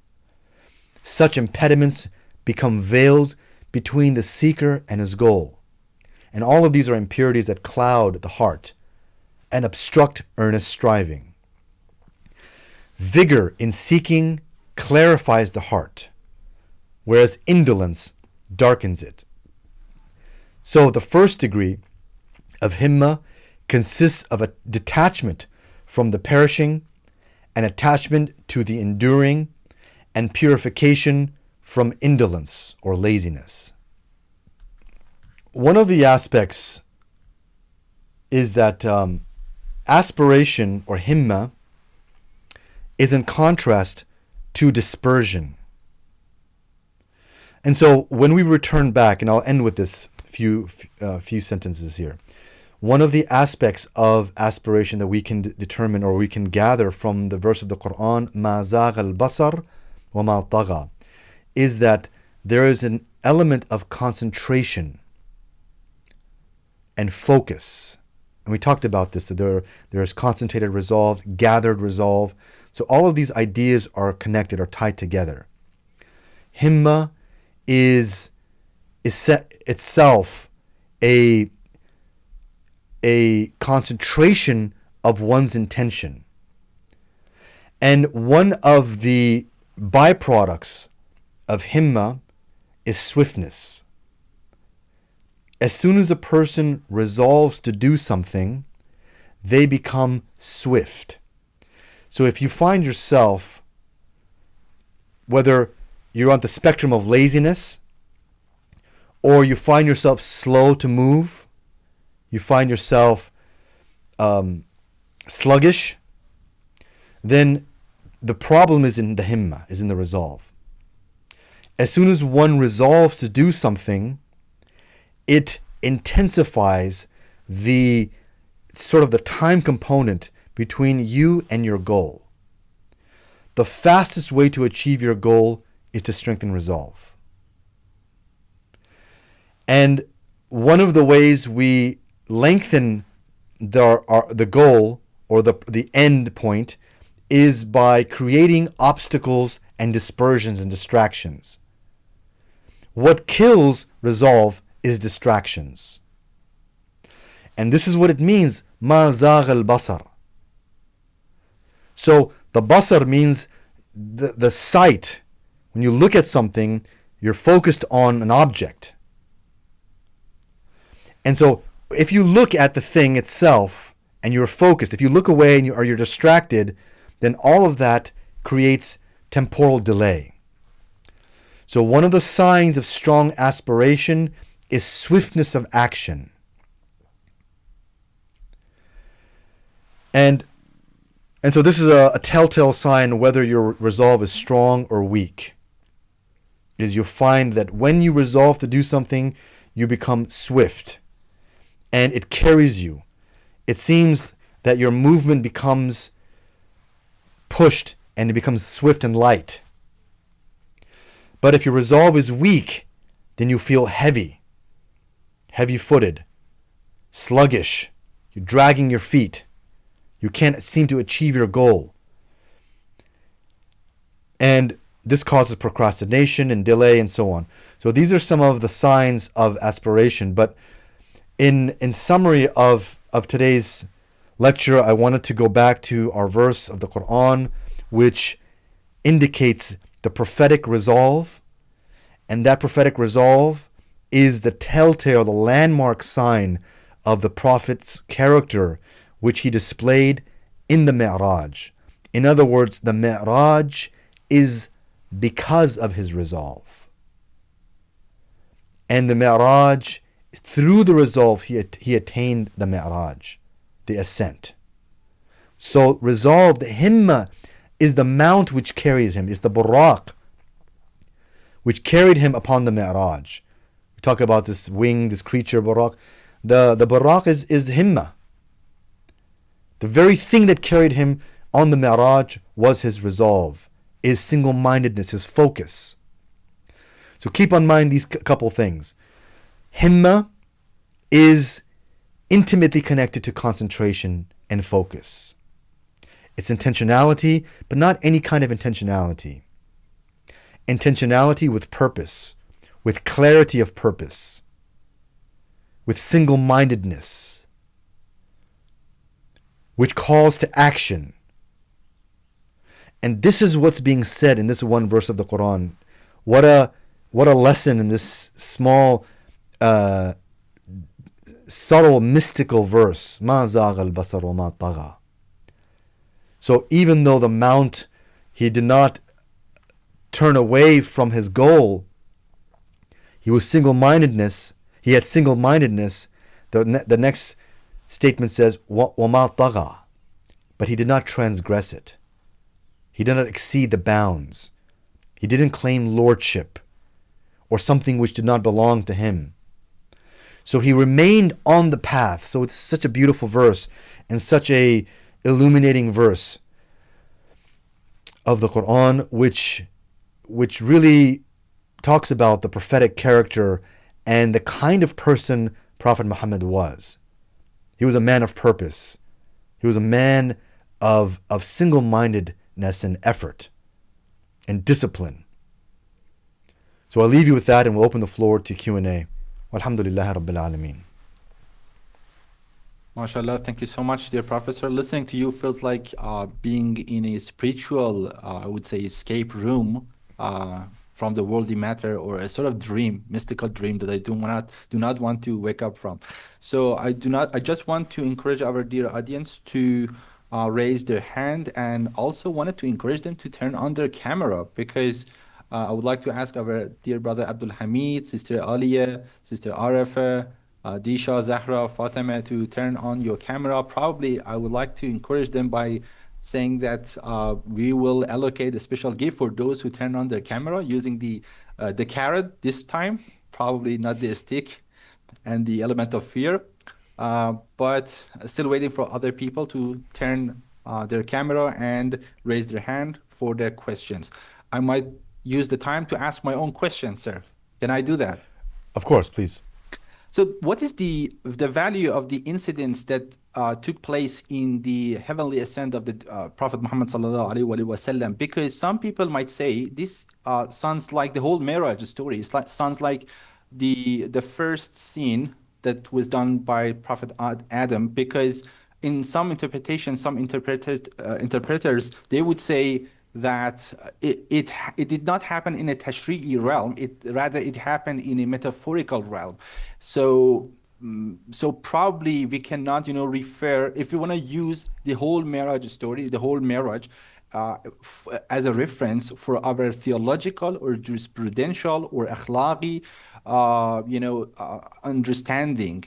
Such impediments become veils between the seeker and his goal. And all of these are impurities that cloud the heart and obstruct earnest striving. Vigor in seeking clarifies the heart, whereas indolence darkens it. So the first degree of himma consists of a detachment from the perishing, an attachment to the enduring, and purification from indolence or laziness. One of the aspects is that aspiration or himma is in contrast to dispersion. And so when we return back, and I'll end with this few sentences here. One of the aspects of aspiration that we can determine or we can gather from the verse of the Quran, مَا زَاغَ الْبَصَرُ وَمَا طَغَى, is that there is an element of concentration and focus. And we talked about this, that there is concentrated resolve, gathered resolve. So all of these ideas are connected, are tied together. Himma is itself a concentration of one's intention. And one of the byproducts of himma is swiftness. As soon as a person resolves to do something, they become swift. So if you find yourself, whether you're on the spectrum of laziness, or you find yourself slow to move, you find yourself sluggish, then the problem is in the himma, is in the resolve. As soon as one resolves to do something, it intensifies the sort of the time component between you and your goal. The fastest way to achieve your goal is to strengthen resolve. And one of the ways we lengthen the goal or the end point is by creating obstacles and dispersions and distractions. What kills resolve is distractions. And this is what it means, مَا زَاغَ الْبَصَرُ. So the basar means the sight. When you look at something, you're focused on an object. And so if you look at the thing itself and you're focused, if you look away and you're distracted, then all of that creates temporal delay. So one of the signs of strong aspiration is swiftness of action. And so this is a telltale sign whether your resolve is strong or weak. Is you find that when you resolve to do something, you become swift. And it carries you. It seems that your movement becomes pushed and it becomes swift and light. But if your resolve is weak, then you feel heavy-footed, sluggish. You're dragging your feet. You can't seem to achieve your goal. And this causes procrastination and delay and so on. So these are some of the signs of aspiration. But in summary of today's lecture, I wanted to go back to our verse of the Quran, which indicates the prophetic resolve. And that prophetic resolve is the telltale, the landmark sign of the Prophet's character, which he displayed in the Mi'rāj. In other words, the Mi'rāj is because of his resolve. And the Mi'rāj, through the resolve, he attained the Mi'rāj, the Ascent. So resolve, the himma, is the mount which carries him, is the buraq, which carried him upon the Mi'rāj. We talk about this wing, this creature, buraq. The buraq is himma. The very thing that carried him on the Mi'rāj was his resolve, his single-mindedness, his focus. So keep on mind these couple things. Himma is intimately connected to concentration and focus. It's intentionality, but not any kind of intentionality. Intentionality with purpose, with clarity of purpose, with single-mindedness, which calls to action. And this is what's being said in this one verse of the Quran. What a lesson in this small, subtle, mystical verse. مَا زَاغَ الْبَصَرُ وَمَا طَغَى. So even though the mount, he did not turn away from his goal, he had single-mindedness. The next statement says, وَمَا طَغَى. But he did not transgress it. He did not exceed the bounds. He didn't claim lordship or something which did not belong to him. So he remained on the path. So it's such a beautiful verse and such a illuminating verse of the Quran, which really talks about the prophetic character and the kind of person Prophet Muhammad was. He was a man of purpose. He was a man of single-mindedness and effort and discipline. So I'll leave you with that and we'll open the floor to Q&A. Walhamdulillahi Rabbil Alameen. MashaAllah, thank you so much, dear Professor. Listening to you feels like being in a spiritual, I would say, escape room from the worldly matter, or a sort of dream, mystical dream that I do not want to wake up from. So I just want to encourage our dear audience to raise their hand, and also wanted to encourage them to turn on their camera, because I would like to ask our dear brother Abdul Hamid, Sister Aliya, Sister Arafa, Disha, Zahra, Fatima, to turn on your camera. Probably I would like to encourage them by saying that we will allocate a special gift for those who turn on their camera using the carrot this time, probably not the stick and the element of fear, but still waiting for other people to turn their camera and raise their hand for their questions. I might use the time to ask my own question, sir. Can I do that? Of course, please. So what is the value of the incidents that took place in the heavenly ascent of the Prophet Muhammad sallallahu alaihi wasallam? Because some people might say this sounds like the whole Mi'rāj story. It sounds like the first scene that was done by Prophet Adam, because in some interpretations, some interpreters, they would say that it did not happen in a tashri'i realm. Rather it happened in a metaphorical realm. So probably we cannot, refer, if we want to use the whole Mi'rāj story, the whole Mi'rāj, as a reference for our theological or jurisprudential or akhlaqi, understanding.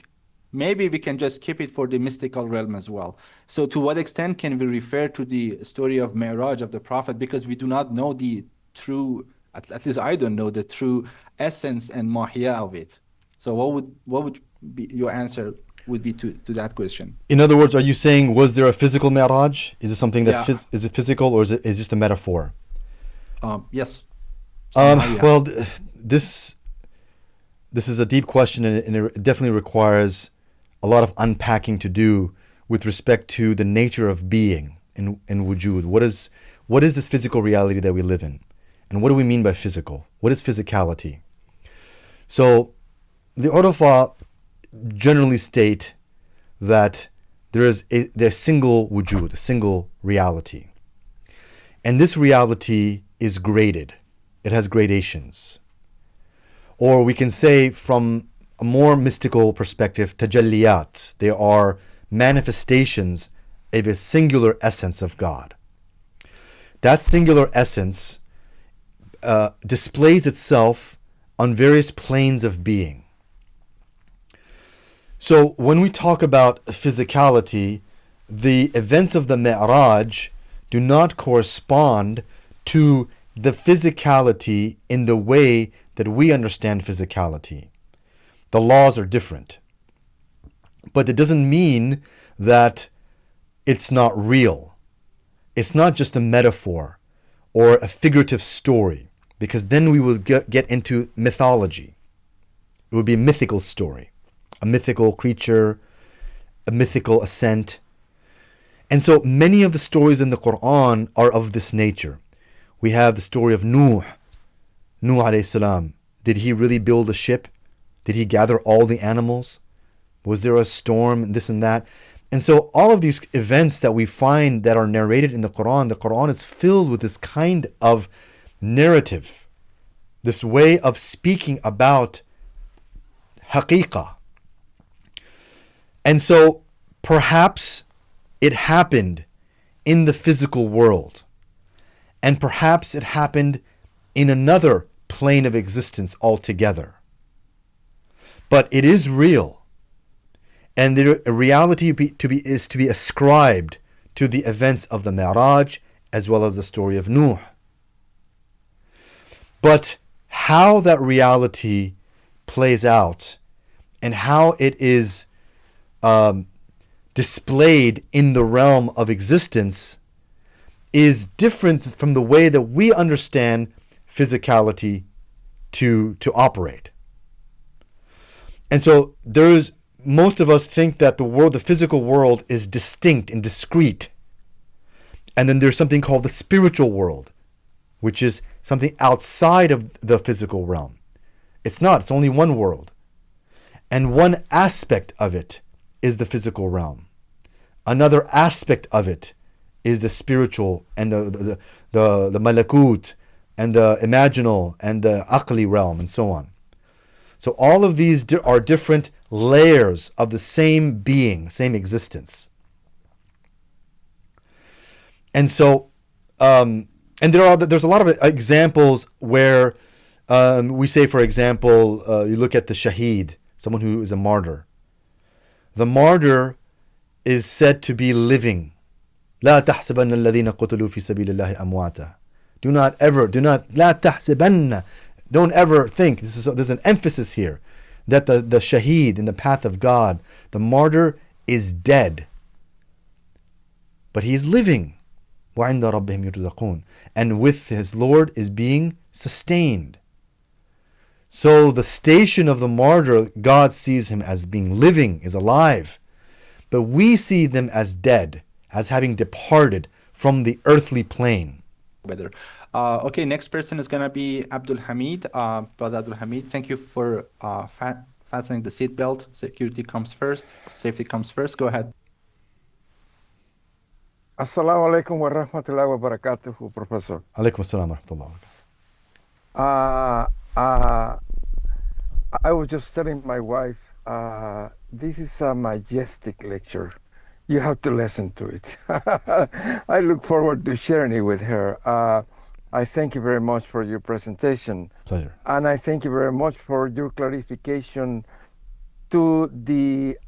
Maybe we can just keep it for the mystical realm as well. So to what extent can we refer to the story of Mi'rāj of the Prophet? Because we do not know the true, at least I don't know the true essence and mahiyya of it. So what would be your answer would be to that question? In other words, are you saying, was there a physical Mi'rāj? Is it something that is it physical, or is it just a metaphor? Yes. Well, this is a deep question, and it definitely requires a lot of unpacking to do with respect to the nature of being in wujud. What is this physical reality that we live in? And what do we mean by physical? What is physicality? So the Urafa generally state that there's single wujud, a single reality. And this reality is graded. It has gradations. Or we can say, from a more mystical perspective, tajalliyat. They are manifestations of a singular essence of God. That singular essence displays itself on various planes of being. So when we talk about physicality, the events of the Mi'rāj do not correspond to the physicality in the way that we understand physicality. The laws are different. But it doesn't mean that it's not real. It's not just a metaphor or a figurative story, because then we will get into mythology. It would be a mythical story, a mythical creature, a mythical ascent. And so many of the stories in the Quran are of this nature. We have the story of Nuh alayhi salam. Did he really build a ship? Did he gather all the animals? Was there a storm, this and that? And so all of these events that we find that are narrated in the Quran is filled with this kind of narrative, this way of speaking about haqiqah. And so perhaps it happened in the physical world, and perhaps it happened in another plane of existence altogether. But it is real, and the reality is to be ascribed to the events of the Mi'rāj as well as the story of Nuh. But how that reality plays out and how it is displayed in the realm of existence is different from the way that we understand physicality to operate. And so most of us think that the physical world is distinct and discrete. And then there's something called the spiritual world, which is something outside of the physical realm. It's not, it's only one world. And one aspect of it is the physical realm. Another aspect of it is the spiritual and the malakut and the imaginal and the aqli realm and so on. So all of these are different layers of the same being, same existence. And so, and there's a lot of examples where we say, for example, you look at the shaheed, someone who is a martyr. The martyr is said to be living. لا تحسبن الذين قتلوا في سبيل الله أمواتا. لا تحسبن. Don't ever think. There's an emphasis here that the shaheed in the path of God, the martyr, is dead, but he is living. وعند ربهم يرزقون. And with his Lord is being sustained. So the station of the martyr, God sees him as being living, is alive. But we see them as dead, as having departed from the earthly plane. Whether. Okay, next person is going to be Abdul Hamid. Brother Abdul Hamid, thank you for fastening the seatbelt. Security comes first. Safety comes first. Go ahead. Assalamu alaikum wa rahmatullahi wa barakatuhu, Professor. Alaikum assalam wa rahmatullahi I was just telling my wife, this is a majestic lecture. You have to listen to it. I look forward to sharing it with her. I thank you very much for your presentation. Pleasure. And I thank you very much for your clarification to the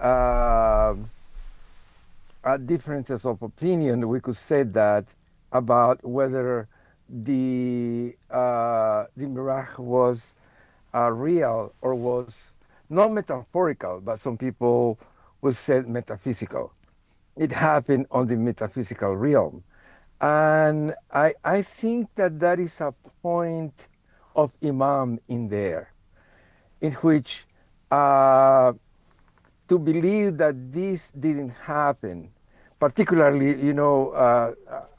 differences of opinion. We could say that about whether the Miʿrāj was real or was not metaphorical, but some people would say metaphysical. It happened on the metaphysical realm. And I think that is a point of Imam in there, in which to believe that this didn't happen, particularly,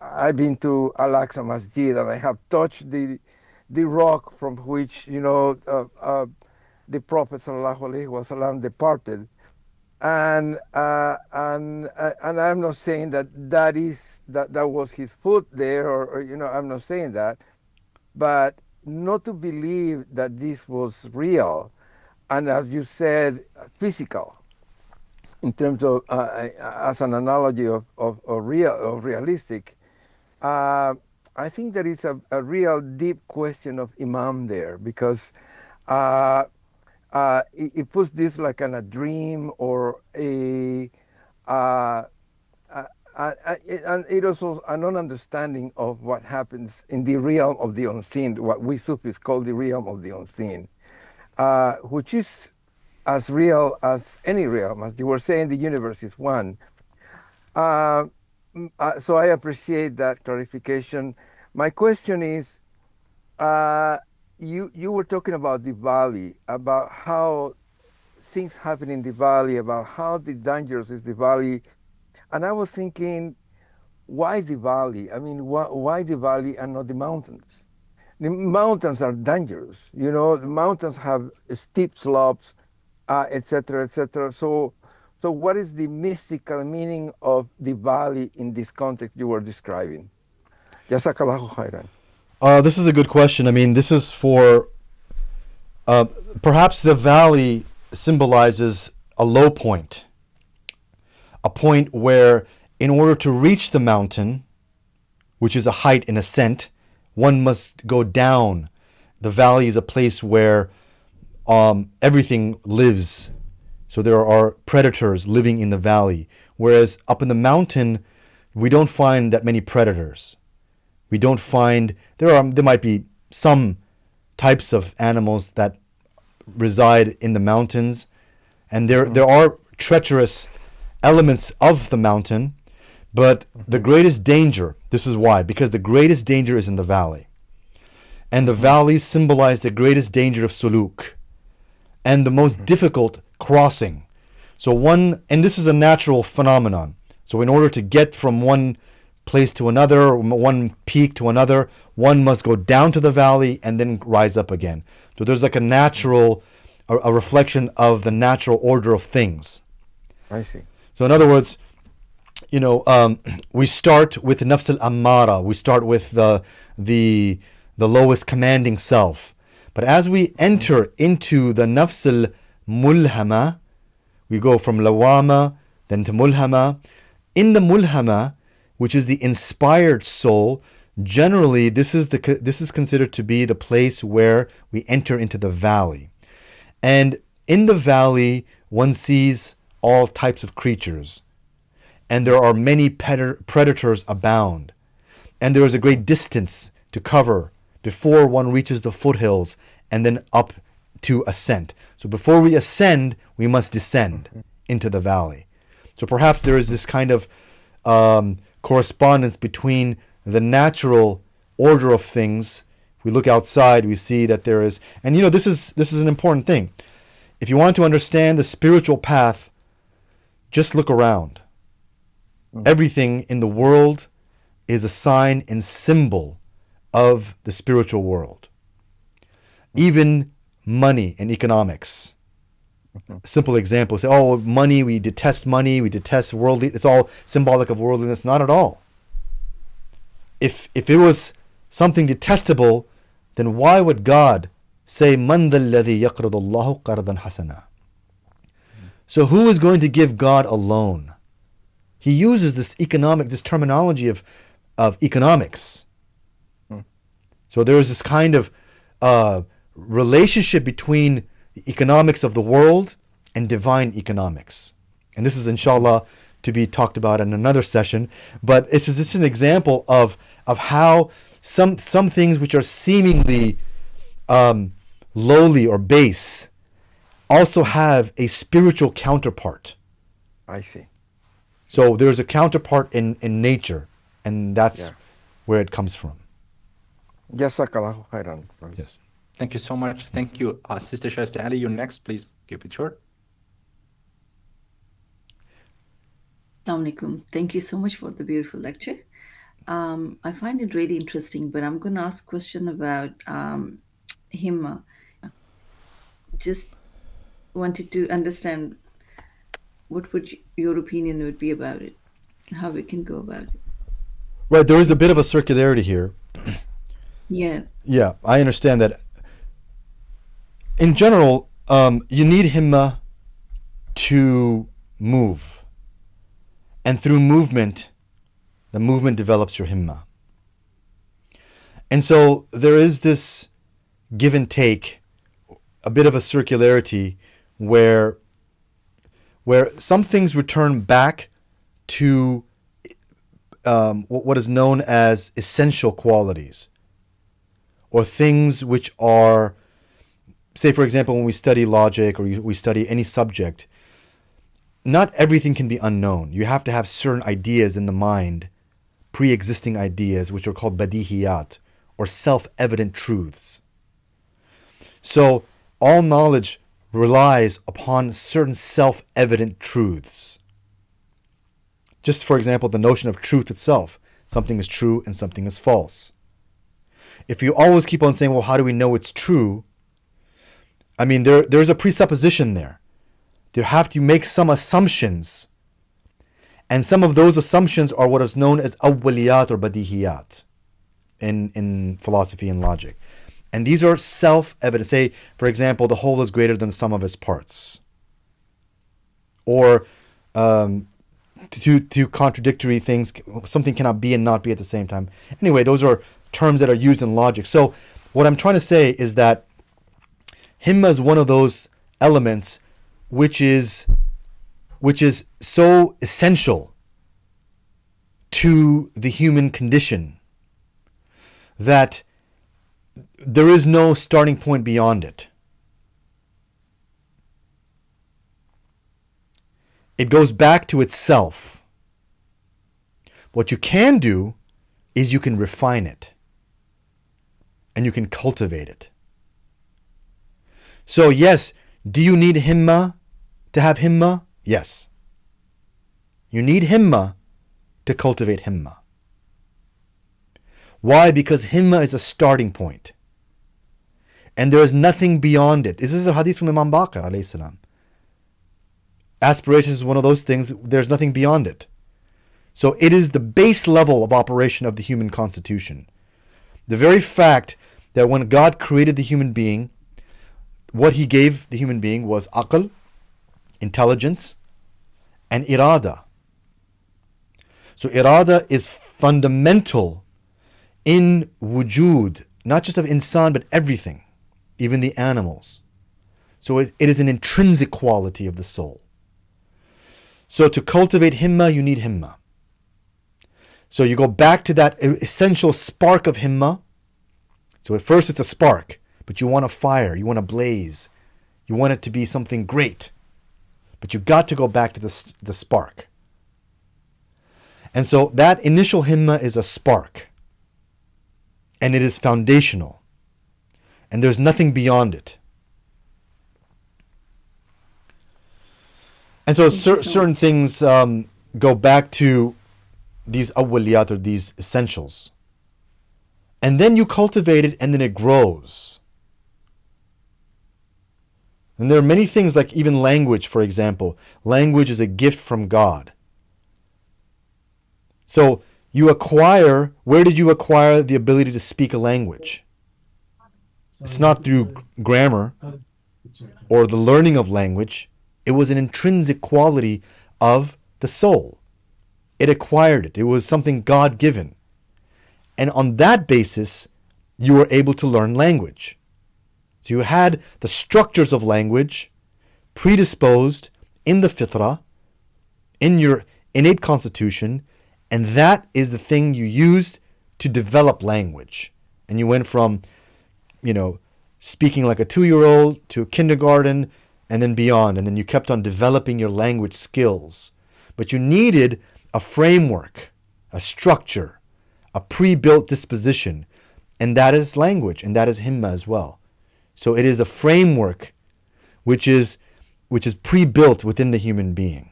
I've been to Al-Aqsa Masjid and I have touched the rock from which, the Prophet ﷺ departed. And I'm not saying that was his foot there, or I'm not saying that, but not to believe that this was real, and as you said, physical, in terms of as an analogy of realistic. I think there is a real deep question of Imam there, because it puts this like in a dream or and it also a non-understanding of what happens in the realm of the unseen, what we Sufis call the realm of the unseen, which is as real as any realm. As you were saying, the universe is one. So I appreciate that clarification. My question is, you were talking about the valley, about how things happen in the valley, about how dangerous is the valley. And I was thinking, why the valley? I mean, why the valley and not the mountains? The mountains are dangerous. The mountains have steep slopes, etc., etc. So what is the mystical meaning of the valley in this context you were describing? Jazakallahu khairan. This is a good question. I mean, this is for perhaps the valley symbolizes a low point, a point where in order to reach the mountain, which is a height in ascent, one must go down. The valley is a place where everything lives. So there are predators living in the valley, whereas up in the mountain, we don't find that many predators. We don't find, there might be some types of animals that reside in the mountains, and there are treacherous elements of the mountain, but the greatest danger, this is why, because the greatest danger is in the valley. And the valleys symbolize the greatest danger of suluk and the most difficult crossing. So and this is a natural phenomenon. So in order to get from one place to another, one peak to another, one must go down to the valley and then rise up again. So there's like a reflection of the natural order of things. I see. So in other words, we start with nafs al-ammara. We start with the lowest commanding self. But as we enter into the nafs al-mulhama, we go from lawama, then to mulhama. In the mulhama, which is the inspired soul, generally this is considered to be the place where we enter into the valley. And in the valley, one sees all types of creatures. And there are many predators abound. And there is a great distance to cover before one reaches the foothills and then up to ascent. So before we ascend, we must descend into the valley. So perhaps there is this kind of correspondence between the natural order of things. If we look outside, we see that there is, and this is an important thing. If you want to understand the spiritual path, just look around. Everything in the world is a sign and symbol of the spiritual world. Even money and economics. A simple example, say, money, we detest worldly, it's all symbolic of worldliness. Not at all. If it was something detestable, then why would God say, Man dhal ladhi yaqridu Allahu qardan hasana? So who is going to give God a loan? He uses this terminology of economics. So there is this kind of relationship between the economics of the world and divine economics. And this is inshallah to be talked about in another session. But this is an example of how some things which are seemingly lowly or base also have a spiritual counterpart. I see. So there's a counterpart in nature, and that's where it comes from. Jazakallahu khairan. Yes. Thank you so much. Thank you. Sister Shasta Ali, you're next. Please keep it short. Assalamu alaikum. Thank you so much for the beautiful lecture. I find it really interesting, but I'm going to ask a question about himma. Just wanted to understand what would your opinion would be about it, and how we can go about it. Right, there is a bit of a circularity here. Yeah. Yeah, I understand that. In general, you need himma to move. And through movement, the movement develops your himma. And so there is this give and take, a bit of a circularity where some things return back to what is known as essential qualities, or things which are, say for example, when we study logic or we study any subject, not everything can be unknown. You have to have certain ideas in the mind, pre-existing ideas, which are called badihiyat, or self-evident truths. So all knowledge relies upon certain self-evident truths. Just for example, the notion of truth itself. Something is true and something is false. If you always keep on saying, well, how do we know it's true? I mean, there's a presupposition there. You have to make some assumptions. And some of those assumptions are what is known as awwaliyat or badihiyat in philosophy and logic. And these are self-evident. Say, for example, the whole is greater than the sum of its parts. Or two contradictory things, something cannot be and not be at the same time. Anyway, those are terms that are used in logic. So what I'm trying to say is that himma is one of those elements which is so essential to the human condition that there is no starting point beyond it. It goes back to itself. What you can do is you can refine it and you can cultivate it. So yes, do you need himma to have himma? Yes. You need himma to cultivate himma. Why? Because himma is a starting point. And there is nothing beyond it. This is a hadith from Imam Baqir alayhi salam. Aspiration is one of those things, there's nothing beyond it. So it is the base level of operation of the human constitution. The very fact that when God created the human being, what he gave the human being was aql, intelligence, and irada. So irada is fundamental in wujud, not just of insan, but everything, even the animals. So it is an intrinsic quality of the soul. So to cultivate himma, you need himma. So you go back to that essential spark of himma. So at first it's a spark, but you want a fire, you want a blaze, you want it to be something great. But you got to go back to the spark. And so that initial himma is a spark. And it is foundational. And there's nothing beyond it. And so certain things go back to these awwaliyat, or these essentials. And then you cultivate it and then it grows. And there are many things, like even language, for example. Language is a gift from God. So you acquire, where did you acquire the ability to speak a language? It's not through grammar or the learning of language. It was an intrinsic quality of the soul. It acquired it. It was something God-given. And on that basis, you were able to learn language. So you had the structures of language predisposed in the fitrah, in your innate constitution, and that is the thing you used to develop language. And you went from, speaking like a 2-year-old to kindergarten and then beyond. And then you kept on developing your language skills. But you needed a framework, a structure, a pre-built disposition. And that is language, and that is himma as well. So it is a framework which is pre-built within the human being.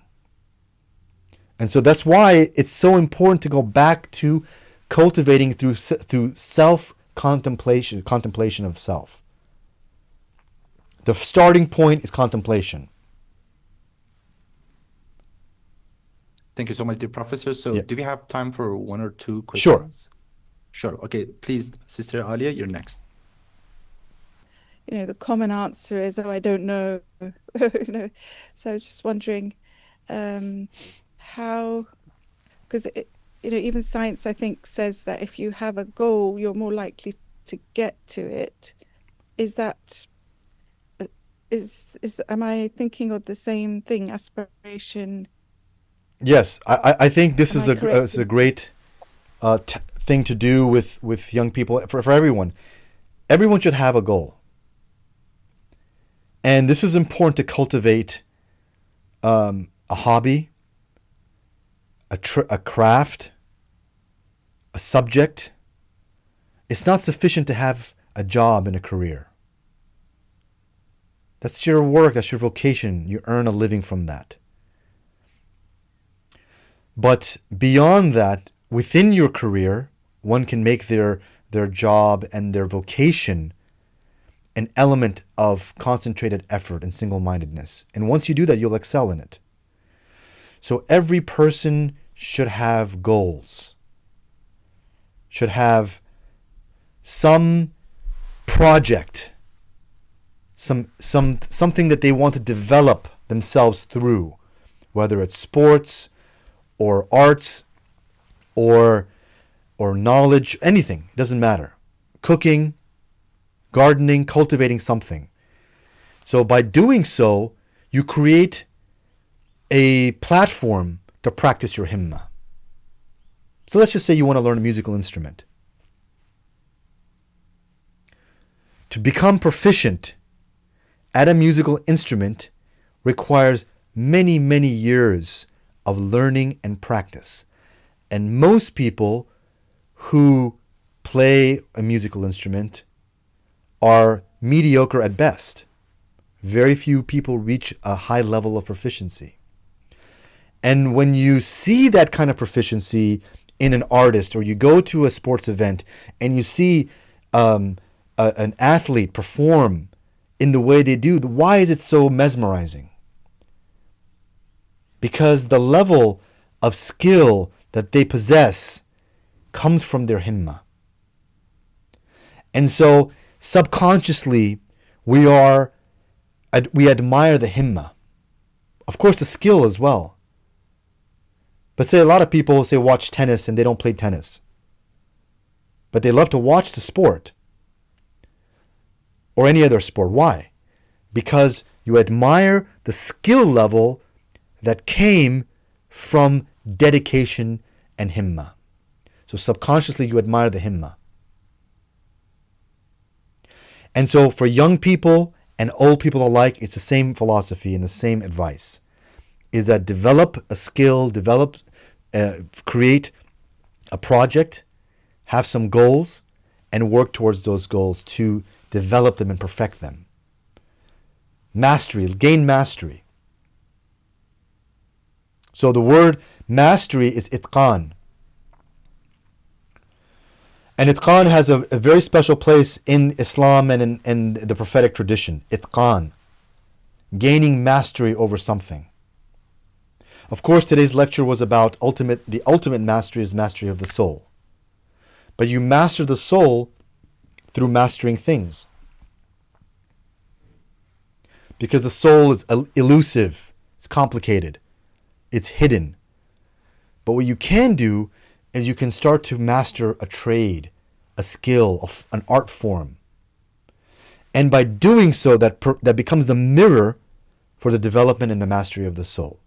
And so that's why it's so important to go back to cultivating through contemplation of self. The starting point is contemplation. Thank you so much, dear Professor. So Yeah. do we have time for one or two questions? Sure. Okay, please, Sister Alia, you're next. The common answer is, oh, I don't know. So I was just wondering how, because even science, I think, says that if you have a goal, you're more likely to get to it. Am I thinking of the same thing, aspiration? Yes, I think this Am is I a correct? great thing to do with young people, for everyone. Everyone should have a goal. And this is important to cultivate a hobby, a craft, a subject. It's not sufficient to have a job and a career. That's your work, that's your vocation. You earn a living from that. But beyond that, within your career, one can make their job and their vocation an element of concentrated effort and single-mindedness. And once you do that, you'll excel in it. So every person should have goals, should have some project, something that they want to develop themselves through, whether it's sports or arts or knowledge, anything, it doesn't matter. Cooking, gardening, cultivating something. So by doing so, you create a platform to practice your himma. So let's just say you want to learn a musical instrument. To become proficient at a musical instrument requires many, many years of learning and practice. And most people who play a musical instrument are mediocre at best. Very few people reach a high level of proficiency. And when you see that kind of proficiency in an artist, or you go to a sports event and you see an athlete perform in the way they do, why is it so mesmerizing? Because the level of skill that they possess comes from their himma. And so subconsciously we admire the himma. Of course the skill as well. But say a lot of people say watch tennis and they don't play tennis. But they love to watch the sport. Or any other sport. Why? Because you admire the skill level that came from dedication and himma. So subconsciously you admire the himma. And so for young people and old people alike, it's the same philosophy and the same advice. Is that develop a skill, create a project, have some goals, and work towards those goals to develop them and perfect them. Mastery, gain mastery. So the word mastery is itqan. And itqan has a very special place in Islam and in the prophetic tradition. Itqan. Gaining mastery over something. Of course, today's lecture was about the ultimate mastery is mastery of the soul. But you master the soul through mastering things. Because the soul is elusive, it's complicated, it's hidden. But what you can do is you can start to master a trade, a skill, an art form. And by doing so, that becomes the mirror for the development and the mastery of the soul.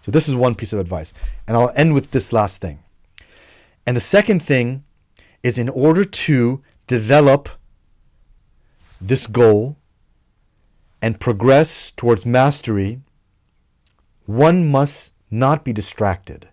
So this is one piece of advice. And I'll end with this last thing. And the second thing is, in order to develop this goal and progress towards mastery, one must not be distracted.